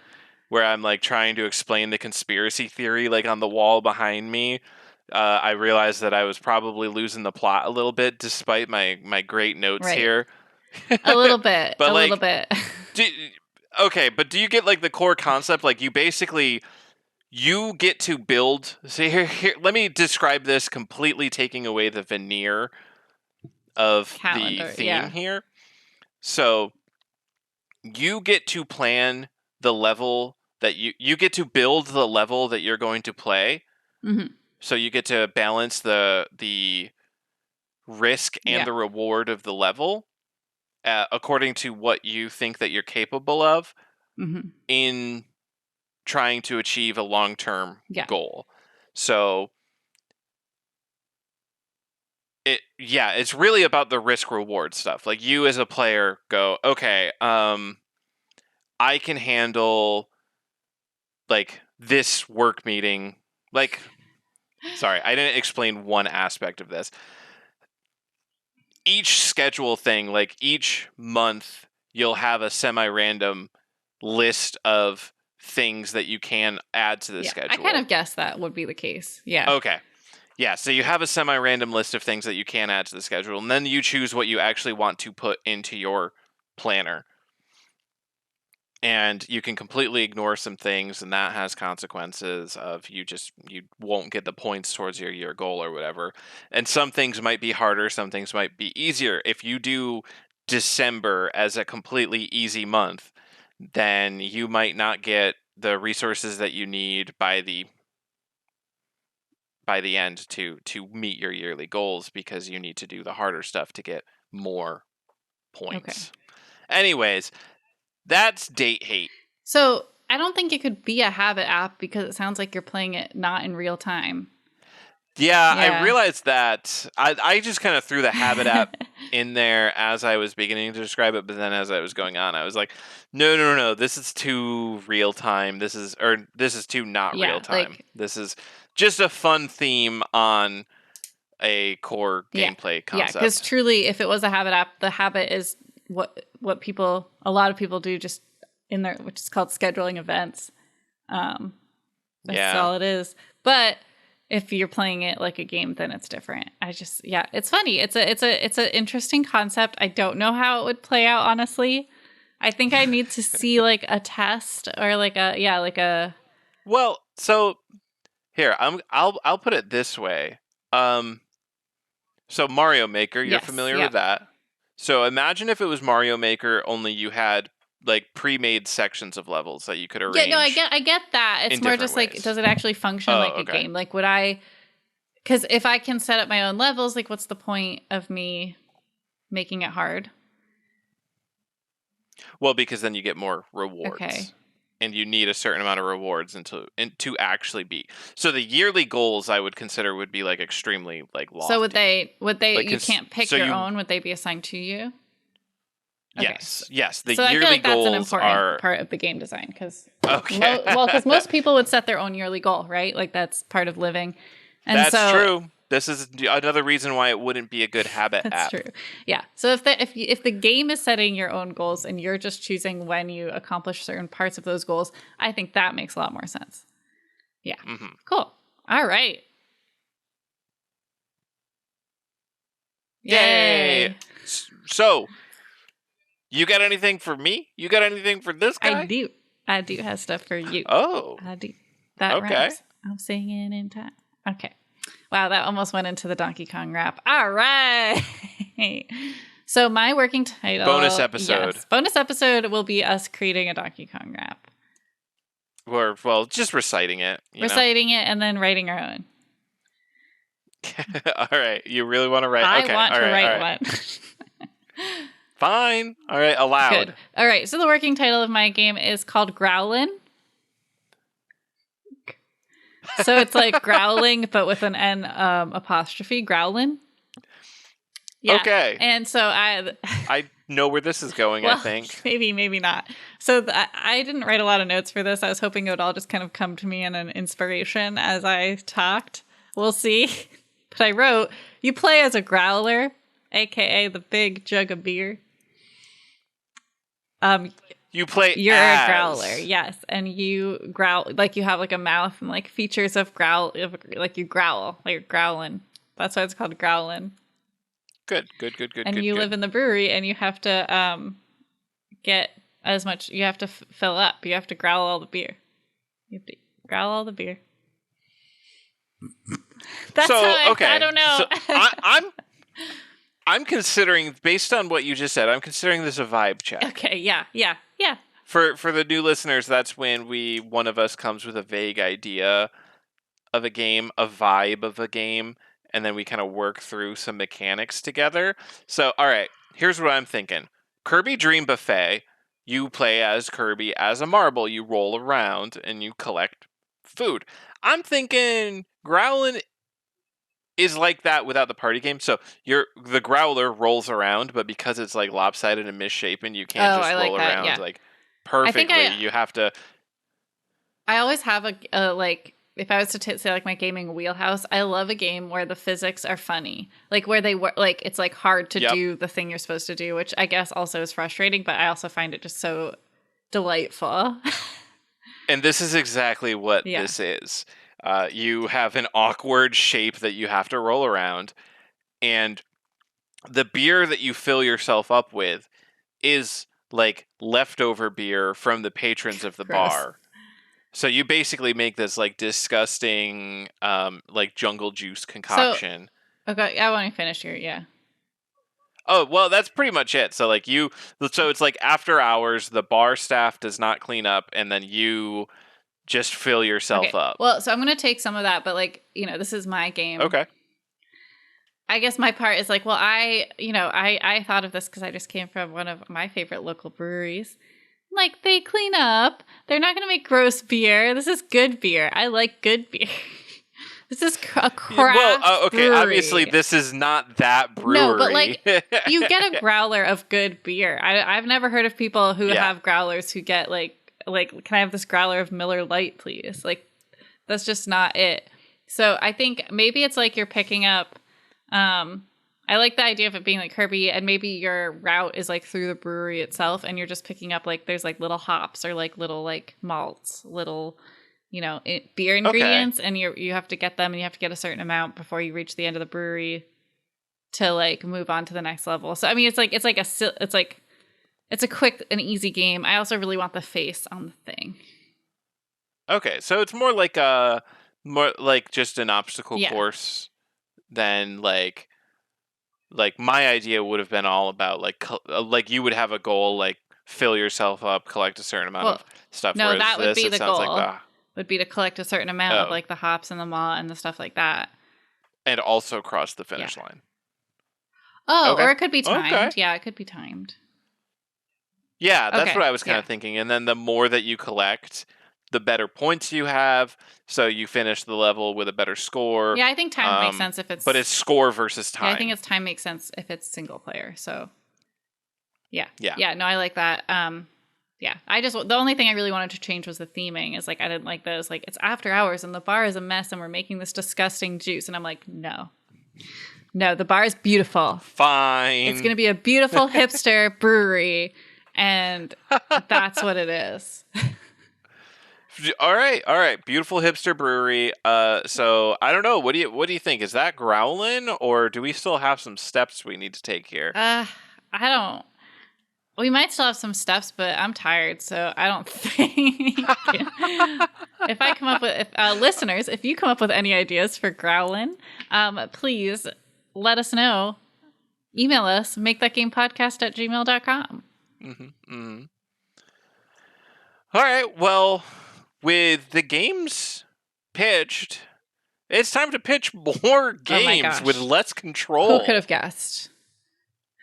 where I'm like trying to explain the conspiracy theory like on the wall behind me. I realized that I was probably losing the plot a little bit despite my great notes Right. here. A little bit. But A little like, bit. do, okay, but do you get like the core concept? Like you get to build. See here, let me describe this completely taking away the veneer of the Calendar. theme Yeah. here. So you get to plan the level that you get to build the level that you're going to play. Mhm. So you get to balance the risk and Yeah. the reward of the level according to what you think that you're capable of Mhm. in trying to achieve a long-term Yeah. goal. So it's really about the risk reward stuff. Like you as a player go, okay, I can handle like this work meeting. Like, sorry, I didn't explain one aspect of this. Each schedule thing, like each month, you'll have a semi-random list of things that you can add to the Yeah. I kind schedule. of guessed that would be the case. Yeah. Okay. Yeah, so you have a semi-random list of things that you can add to the schedule, and then you choose what you actually want to put into your planner. And you can completely ignore some things, and that has consequences of you won't get the points towards your year goal or whatever. And some things might be harder, some things might be easier. If you do December as a completely easy month, then you might not get the resources that you need by the end to meet your yearly goals because you need to do the harder stuff to get more Okay. points. Anyways, that's Date Hate. So I don't think it could be a habit app because it sounds like you're playing it not in real time. Yeah, I Yeah. realized that. I just kind of threw the habit app in there as I was beginning to describe it, but then as I was going on, I was like, no, this is too real time. This is too not real Yeah. time. Like, This is just a fun theme on a core gameplay Yeah, concept. because truly, if it was a habit app, the habit is what a lot of people do just in their, which is called scheduling events. That's all it is. But if you're playing it like a game, then it's different. It's funny. It's an interesting concept. I don't know how it would play out, honestly. I think I need to see like a test or like a. Well, so here I'll put it this way. So Mario Maker, you're familiar with that. So imagine if it was Mario Maker, only you had like pre-made sections of levels that you could arrange. Yeah, no, I get that. It's more just like, does it actually function like a game? Like, would I? Because if I can set up my own levels, like, what's the point of me making it hard? Well, because then you get more rewards. Okay. And you need a certain amount of rewards to actually beat. So the yearly goals I would consider would be like extremely like lofty. So would they like, you can't pick so your own? Would they be assigned to you? Okay. Yes. The so yearly I feel like that's goals an important are part of the game design because okay. Because most people would set their own yearly goal, right? Like that's part of living. And that's true. This is another reason why it wouldn't be a good habit app. That's true. Yeah. So if the game is setting your own goals and you're just choosing when you accomplish certain parts of those goals, I think that makes a lot more sense. Yeah. Mm-hmm. Cool. All right. Yay. So, you got anything for me? You got anything for this guy? I do have stuff for you. Oh. I do. That rhymes. I'm singing in time. Okay. Wow, that almost went into the Donkey Kong rap. All right. So my working title... Bonus episode. Yes, bonus episode will be us creating a Donkey Kong rap. Or, well, just reciting it. Reciting it and then writing our own. All right. You really want to write? I want to write one. Fine. All right. Allowed. Good. All right. So the working title of my game is called Growlin'. So it's like growling, but with an N apostrophe, growlin'. Yeah. Okay. And so I know where this is going, I think. Maybe not. So I didn't write a lot of notes for this. I was hoping it would all just kind of come to me in an inspiration as I talked. We'll see. But I wrote, you play as a growler, a.k.a. the big jug of beer. You play You're a growler, yes. And you growl, like you have like a mouth and like features of growl, like you growl, like you're growling. That's why it's called growlin'. Good. And you live in the brewery and you have to get as much, you have to fill up. You have to growl all the beer. You have to growl all the beer. That's I don't know. So I'm considering, based on what you just said, I'm considering this a vibe check. Okay, yeah. For the new listeners, that's when one of us comes with a vague idea of a game, a vibe of a game, and then we kind of work through some mechanics together. So, all right, here's what I'm thinking. Kirby Dream Buffet, you play as Kirby as a marble. You roll around and you collect food. I'm thinking Growlin' is like that without the party game. So the growler rolls around, but because it's like lopsided and misshapen, you can't just roll around like perfectly. You have to. I always have a like. If I was to say like my gaming wheelhouse, I love a game where the physics are funny, like where they work, like it's like hard to do the thing you're supposed to do, which I guess also is frustrating, but I also find it just so delightful. And this is exactly what this is. You have an awkward shape that you have to roll around, and the beer that you fill yourself up with is like leftover beer from the patrons of the bar. So you basically make this like disgusting like jungle juice concoction. So, okay, I want to finish here, yeah. Oh, well, that's pretty much it. So like so it's like after hours, the bar staff does not clean up, and then you just fill yourself up. Well, so I'm going to take some of that, but like, this is my game. Okay. I guess my part is like, well, I thought of this because I just came from one of my favorite local breweries. Like, they clean up. They're not going to make gross beer. This is good beer. I like good beer. This is a craft brewery. Obviously, this is not that brewery. No, but like, you get a growler of good beer. I've never heard of people who have growlers who get like, can I have this growler of Miller Lite, please? Like, that's just not it. So I think maybe it's like you're picking up I like the idea of it being like Kirby, and maybe your route is like through the brewery itself, and you're just picking up like there's like little hops or like little like malts, little beer ingredients, and you have to get them, and you have to get a certain amount before you reach the end of the brewery to like move on to the next level. So I mean, it's a quick and easy game. I also really want the face on the thing. Okay, so it's more like just an obstacle course than like my idea would have been all about like you would have a goal, like fill yourself up, collect a certain amount of stuff. No, that would be the goal. Would be to collect a certain amount of like the hops and the malt and the stuff like that, and also cross the finish line. Oh, okay. Or it could be timed. Okay. Yeah, it could be timed. Yeah, that's what I was kind of thinking. And then the more that you collect, the better points you have, so you finish the level with a better score. Yeah, I think time makes sense if it's... But it's score versus time. Yeah, I think it's time makes sense if it's single player, so... Yeah. Yeah, no, I like that. Yeah, the only thing I really wanted to change was the theming. Is like, I didn't like those, like, it's after hours and the bar is a mess and we're making this disgusting juice. And I'm like, no, the bar is beautiful. Fine. It's going to be a beautiful hipster brewery, and that's what it is. All right. Beautiful hipster brewery. So I don't know. What do you think? Is that growling, or do we still have some steps we need to take here? I don't. We might still have some steps, but I'm tired, so I don't think. If I come up with, listeners, if you come up with any ideas for growling, please let us know. Email us, makethatgamepodcast@gmail.com. All right. Well, with the games pitched, it's time to pitch more games with less control. Who could have guessed?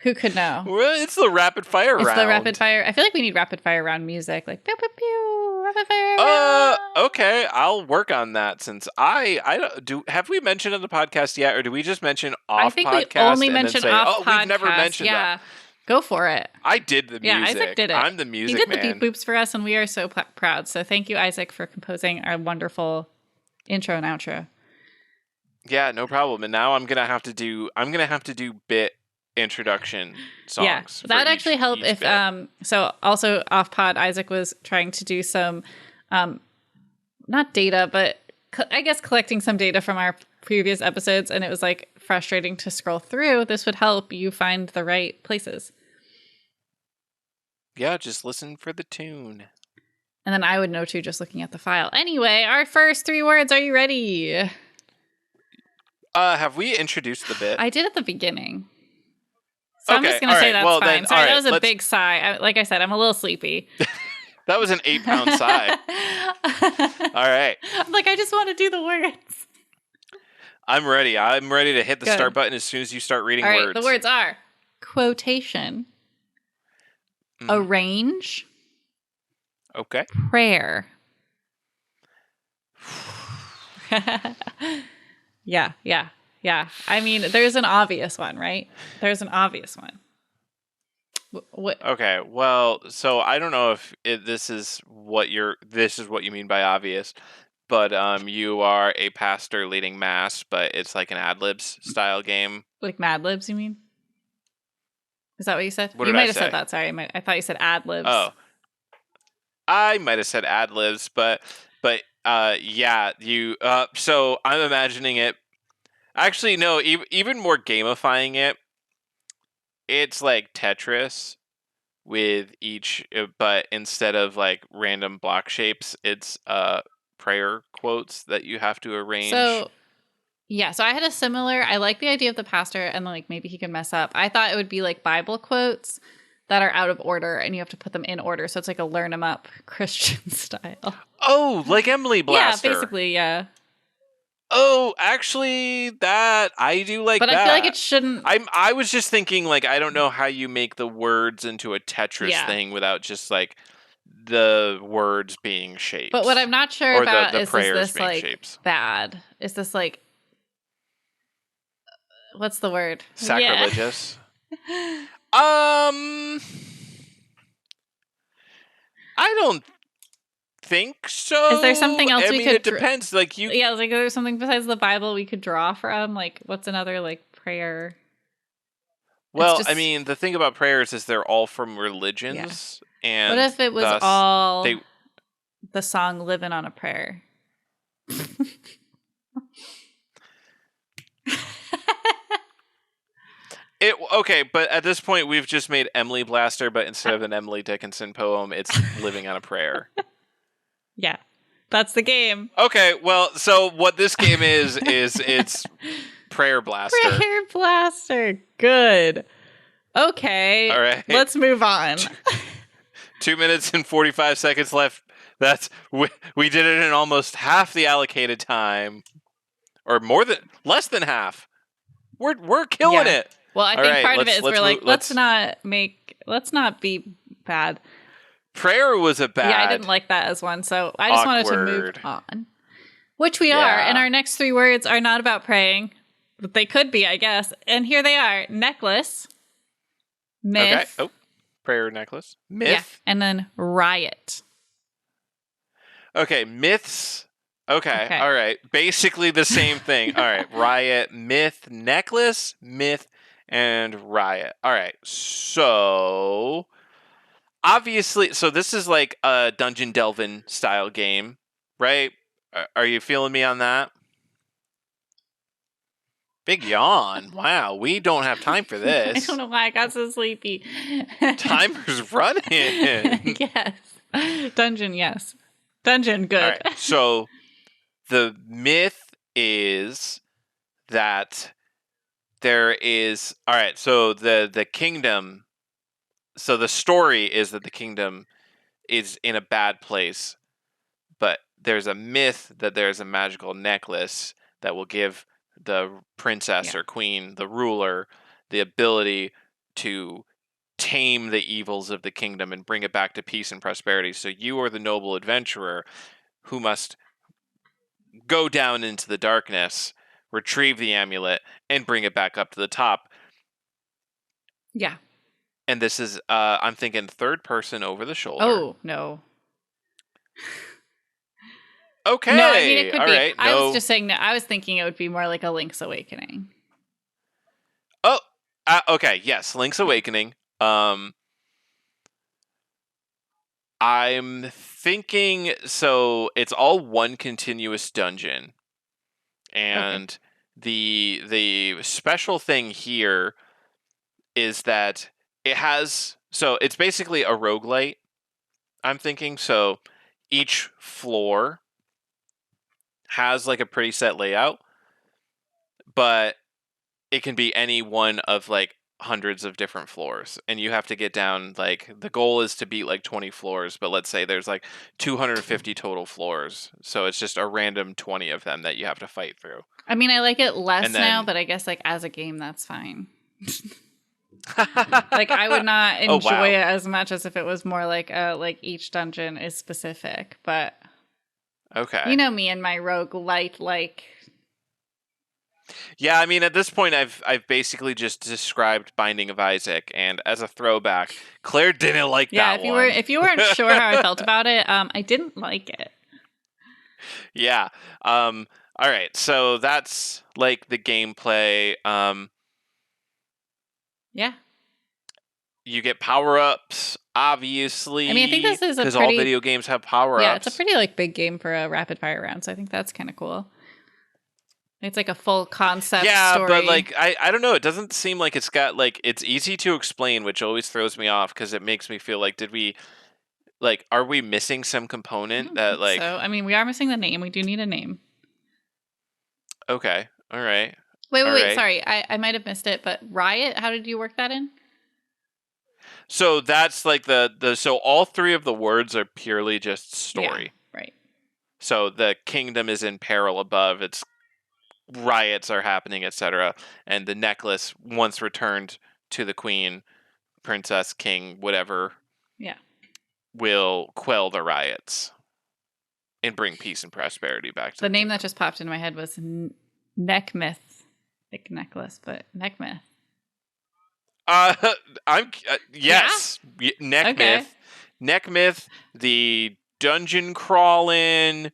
Who could know? Well, it's the rapid fire round. It's the rapid fire. I feel like we need rapid fire round music, like pew pew pew. Rapid fire round. Okay, I'll work on that. Since I do. Have we mentioned on the podcast yet, or do we just mention off? I think podcast we only mentioned off podcast. We've never mentioned that. Go for it. I did the music. Yeah, Isaac did it. I'm the music man. He did man. the beep boops for us, and we are so proud. So thank you, Isaac, for composing our wonderful intro and outro. Yeah, no problem. And now I'm gonna have to do bit introduction songs. Yeah, that would actually help if so also off pod, Isaac was trying to do some not data, but I guess collecting some data from our previous episodes, and it was like frustrating to scroll through. This would help you find the right places. Yeah, just listen for the tune. And then I would know too, just looking at the file. Anyway, our first 3 words. Are you ready? Have we introduced the bit? I did at the beginning. So I'm just going to say that's fine. Then, sorry, that was a big sigh. Like I said, I'm a little sleepy. That was an 8-pound sigh. All right. I'm like, I just want to do the words. I'm ready. I'm ready to hit the start button as soon as you start reading words. All right, the words are quotation, arrange, okay, prayer. Yeah. I mean, there's an obvious one, right? There's an obvious one. Okay, well, so I don't know if this is what you mean by obvious, but you are a pastor leading mass, but it's like an Ad-Libs style game. Like Mad Libs, you mean? Is that what you said? You might have said that. Sorry, I thought you said Ad-Libs. Oh, I might have said Ad-Libs, but yeah, you. So I'm imagining it. Actually, no. Even more gamifying it. It's like Tetris with each, but instead of like random block shapes, it's prayer quotes that you have to arrange. So I had a similar. I like the idea of the pastor, and like maybe he could mess up. I thought it would be like Bible quotes that are out of order, and you have to put them in order. So it's like a learn them up Christian style. Oh, like Emily Blaster. Yeah, basically, yeah. Oh, actually, that I do like. But that. I feel like it shouldn't. I was just thinking, like, I don't know how you make the words into a Tetris thing without just like the words being shapes. But what I'm not sure about is this like shapes. Bad? Is this like what's the word? Sacrilegious. Yeah. I don't think so. Is there something else we could? It depends. Like you. Yeah, like there's something besides the Bible we could draw from. Like, what's another like prayer. Well, I just mean, the thing about prayers is they're all from yeah. religions, What and if it was thus all they. the song "Living on a Prayer"? Okay, but at this point we've just made Emily Blaster, but instead of an Emily Dickinson poem, it's "Living on a Prayer." Yeah, that's the game. Okay, well, so what this game is it's Prayer Blaster. Prayer Blaster. Good. Okay, All right, let's move on. 2 minutes and 45 seconds left. That's we did it in almost half the allocated time, or less than half. We're killing Yeah. it. Well, I All think right, part of it is we're like, let's let's. not be bad. Prayer was a Yeah, I bad, didn't like that as one, so I just wanted to move awkward. on. Which we are, and Yeah. our next 3 words are not about praying, but they could be, I guess. And here they are: necklace, Okay. myth, Oh, prayer necklace. Myth. yeah, and then riot. Okay, myths. Okay, Okay. all right. Basically the same thing. All right, riot, myth, necklace, myth, and riot. All right, so obviously, so this is like a dungeon delving style game, right? Are you feeling me on that? Big yawn. Wow, we don't have time for I don't this. know why I got so sleepy. Timer's running. Yes. Dungeon, yes. Dungeon, All good. right, so the myth is that there is all right, so the kingdom, so the story is that the kingdom is in a bad place, but there's a myth that there's a magical necklace that will give the princess Yeah. or queen, the ruler, the ability to tame the evils of the kingdom and bring it back to peace and prosperity. So you are the noble adventurer who must go down into the darkness, retrieve the amulet, and bring it back up to the top. Yeah. And this is, I'm thinking third person over the shoulder. Oh, no. Okay. No, I mean, it could All be. right. I was No. just saying that I was thinking it would be more like a Link's Awakening. Oh, okay. Yes. Link's Awakening. I'm thinking, so it's all one continuous dungeon. And the special thing here is that it has, so it's basically a roguelite, I'm thinking. So each floor has like a pretty set layout, but it can be any one of like hundreds of different floors, and you have to get down, like the goal is to beat like 20 floors, but let's say there's like 250 total floors, so it's just a random 20 of them that you have to fight through. I mean, I like it less And now, then but I guess like as a game, that's fine. Like I would not Oh, enjoy wow. it as much as if it was more like each dungeon is specific. But Okay. you know me and my roguelite like. Yeah, I mean, at this point, I've basically just described Binding of Isaac, and as a throwback, Claire didn't like Yeah, that if you weren't sure how I felt about it, I didn't like it. Yeah. All right. So that's like the gameplay. Yeah. You get power ups, obviously. I mean, I think this is a because all pretty video games have power ups. yeah, it's a pretty like big game for a rapid fire round, so I think that's kind of cool. It's like a full concept story. But like I don't know. It doesn't seem like it's got like it's easy to explain, which always throws me off because it makes me feel like are we missing some I component don't that think like so. I mean, we are missing the name. We do need a name. okay, all right. Wait. All right. Sorry, I might have missed it. But Riot, how did you work that in? So that's like so all three of the words are purely just story. Yeah, right. So the kingdom is in peril above. It's riots are happening, etc. And the necklace, once returned to the queen, princess, king, whatever, Yeah. will quell the riots and bring peace and prosperity back to The name kingdom. that just popped into my head was Neck Myth, like necklace, but Neck Myth. I'm yes, neck Okay. myth, neck myth, the dungeon crawling,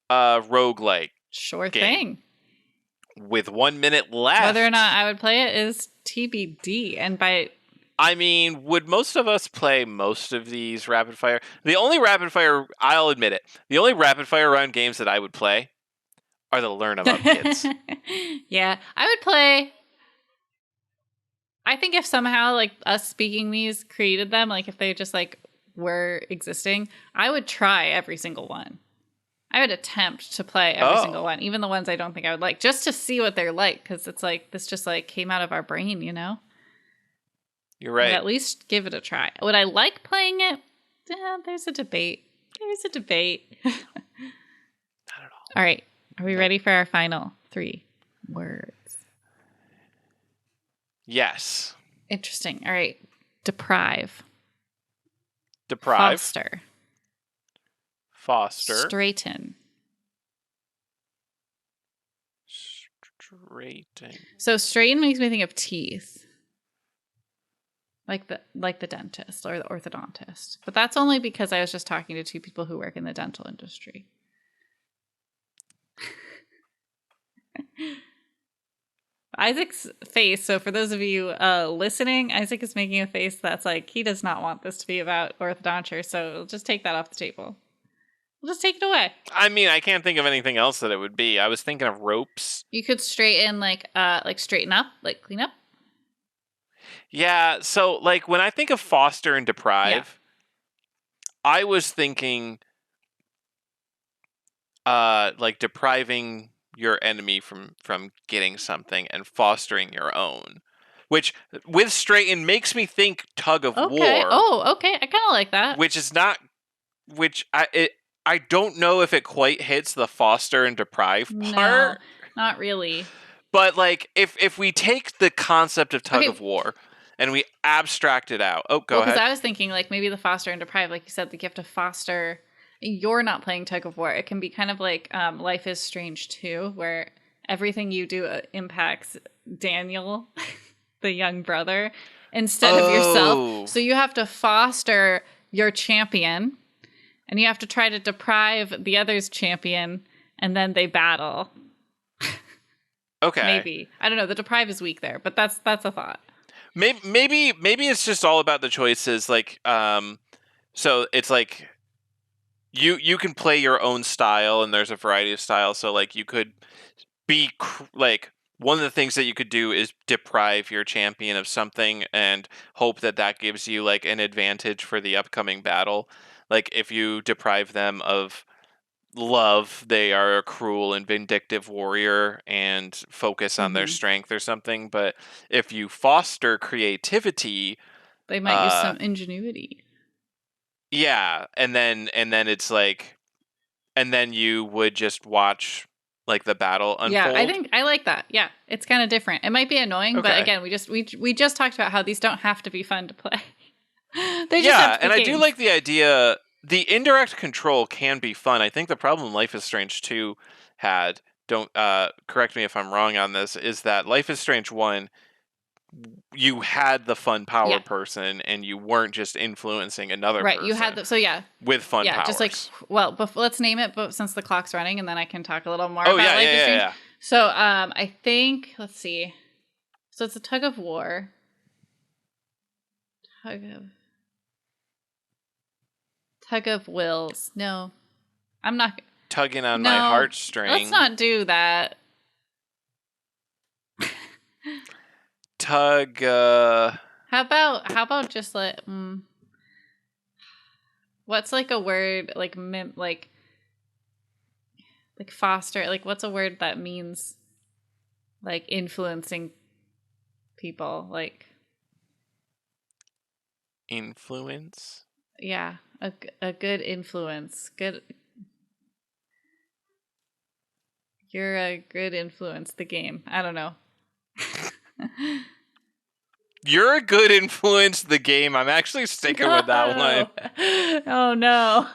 roguelike Sure game. thing. With 1 minute left. Whether or not I would play it is TBD. And by I mean, would most of us play most of these rapid fire? The only rapid fire, I'll admit it, the only rapid fire round games that I would play are the Learn 'em Up kids. Yeah, I would play. I think if somehow like us speaking these created them, like if they just like were existing, I would try every single one. I would attempt to play every single one, even the ones I don't think I would like, just to see what they're like, because it's like this just like came out of our brain, you know? You're right. But at least give it a try. Would I like playing it? There's a debate. There's a debate. Not at all. All right. Are we ready for our final 3 words? Yes. Interesting. All right. Deprive. Deprive. Foster. Foster. Straighten. Straighten. So straighten makes me think of teeth. Like the dentist or the orthodontist. But that's only because I was just talking to 2 people who work in the dental industry. Isaac's face, so for those of you listening, Isaac is making a face that's like he does not want this to be about orthodonture, so we'll just take that off the table. We'll just take it away. I mean, I can't think of anything else that it would be. I was thinking of ropes. You could straighten like straighten up, like clean up. Yeah, so like when I think of foster and deprive, I was thinking like depriving your enemy from getting something and fostering your own. Which with straighten makes me think tug of war. Oh, okay. I kind of like that. Which is not I don't know if it quite hits the foster and deprive part. No, not really. But like if we take the concept of tug of war and we abstract it out. Oh, go ahead. Because I was thinking like maybe the foster and deprive, like you said, the gift of foster. You're not playing tug of war. It can be kind of like Life is Strange 2, where everything you do impacts Daniel, the young brother, instead of yourself. So you have to foster your champion, and you have to try to deprive the other's champion, and then they battle. Okay. Maybe. I don't know. The deprive is weak there, but that's a thought. Maybe it's just all about the choices. Like, so it's like you can play your own style, and there's a variety of styles. So like you could be like one of the things that you could do is deprive your champion of something and hope that gives you like an advantage for the upcoming battle. Like if you deprive them of love, they are a cruel and vindictive warrior and focus on their strength or something. But if you foster creativity, they might use some ingenuity. Yeah, and then it's like, and then you would just watch like the battle unfold. Yeah, I think I like that. Yeah, it's kind of different. It might be annoying, but again, we just talked about how these don't have to be fun to play. They just have to be and games. I do like the idea. The indirect control can be fun. I think the problem Life is Strange 2 had, don't correct me if I'm wrong on this, is that Life is Strange 1, you had the fun power person and you weren't just influencing another person. Right, you had with fun powers. Just like, well, let's name it, but since the clock's running, and then I can talk a little more about Life is Strange. So I think, let's see. So it's a tug of war. Tug of wills. No, I'm not. Tugging on my heartstring. Let's not do that. Tug. How about just like what's like a word like like foster, like what's a word that means like influencing people, like influence? Yeah, a good influence. Good. You're a good influence, the game. I don't know. You're a good influence, the game. I'm actually sticking with that one. Oh, no.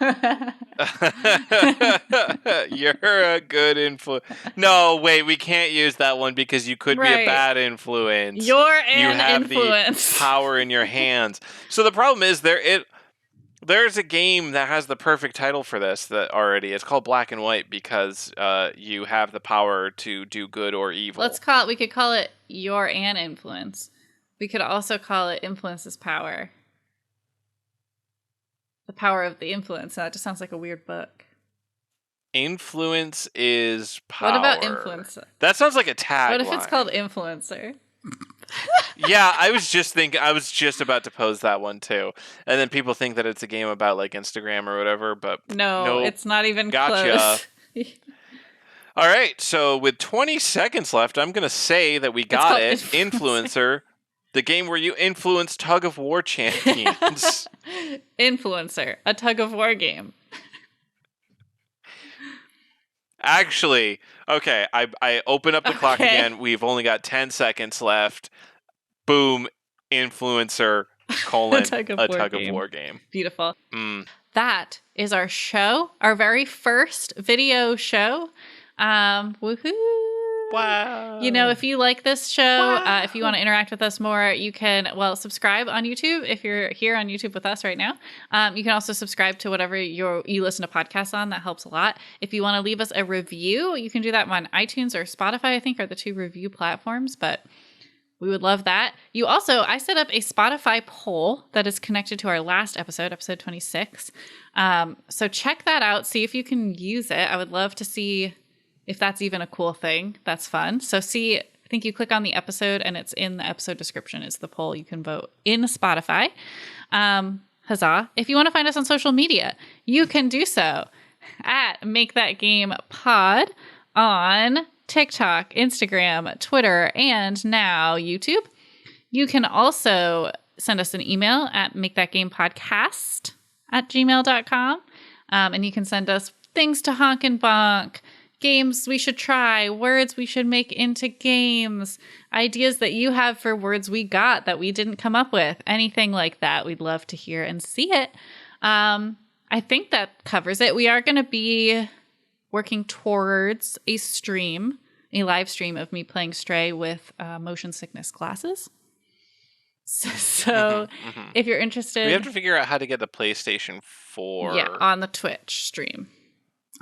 You're a good influence. No, wait, we can't use that one because you could be a bad influence. You're an influence. The power in your hands. So the problem is There's a game that has the perfect title for this that already. It's called Black and White because you have the power to do good or evil. We could call it Your and Influence. We could also call it Influence's Power. The Power of the Influence. That just sounds like a weird book. Influence is power. What about Influencer? That sounds like a tagline. What if it's called Influencer? Yeah, I was just about to pose that one too. And then people think that it's a game about like Instagram or whatever, but no, it's not even gotcha. close. All right, so with 20 seconds left, I'm going to say that we got it. Influencer, the game where you influence tug of war champions. Influencer, a tug of war game. Actually, okay, I open up the clock again. We've only got 10 seconds left. Boom, influencer, colon, a tug of war game. Beautiful. That is our show, our very first video show. Woohoo! Wow. You know, if you like this show, if you want to interact with us more, you can, subscribe on YouTube if you're here on YouTube with us right now. You can also subscribe to whatever you listen to podcasts on. That helps a lot. If you want to leave us a review, you can do that on iTunes or Spotify, I think, are the two review platforms, but we would love that. I set up a Spotify poll that is connected to our last episode 26. So check that out. See if you can use it. I would love to see if that's even a cool thing. That's fun. So I think you click on the episode and it's in the episode description is the poll. You can vote in Spotify. Huzzah. If you want to find us on social media, you can do so at Make That Game Pod on TikTok, Instagram, Twitter, and now YouTube. You can also send us an email at makethatgamepodcast@gmail.com. And you can send us things to honk and bonk, games we should try, words we should make into games, ideas that you have for words we got that we didn't come up with, anything like that. We'd love to hear and see it. I think that covers it. We are going to be working towards a live stream of me playing Stray with motion sickness glasses. So if you're interested... We have to figure out how to get the PlayStation 4. Yeah, on the Twitch stream.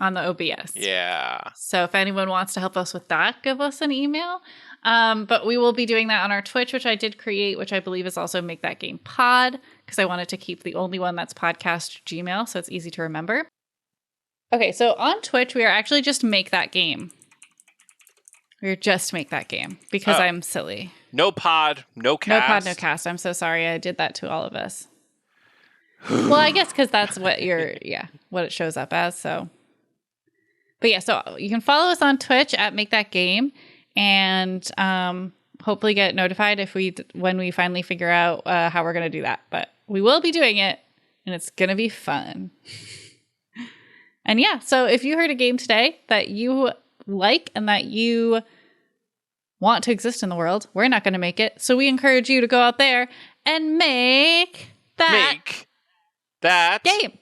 On the OBS. Yeah. So if anyone wants to help us with that, give us an email. But we will be doing that on our Twitch, which I did create, which I believe is also Make That Game Pod, because I wanted to keep the only one that's podcast Gmail, so it's easy to remember. Okay, so on Twitch, we are actually just Make That Game. We're just Make That Game, because I'm silly. No pod, no cast. No pod, no cast. I'm so sorry I did that to all of us. Well, I guess because that's what what it shows up as, so... But yeah, so you can follow us on Twitch at Make That Game, and hopefully get notified when we finally figure out how we're going to do that. But we will be doing it, and it's going to be fun. And yeah, so if you heard a game today that you like and that you want to exist in the world, we're not going to make it. So we encourage you to go out there and make that game.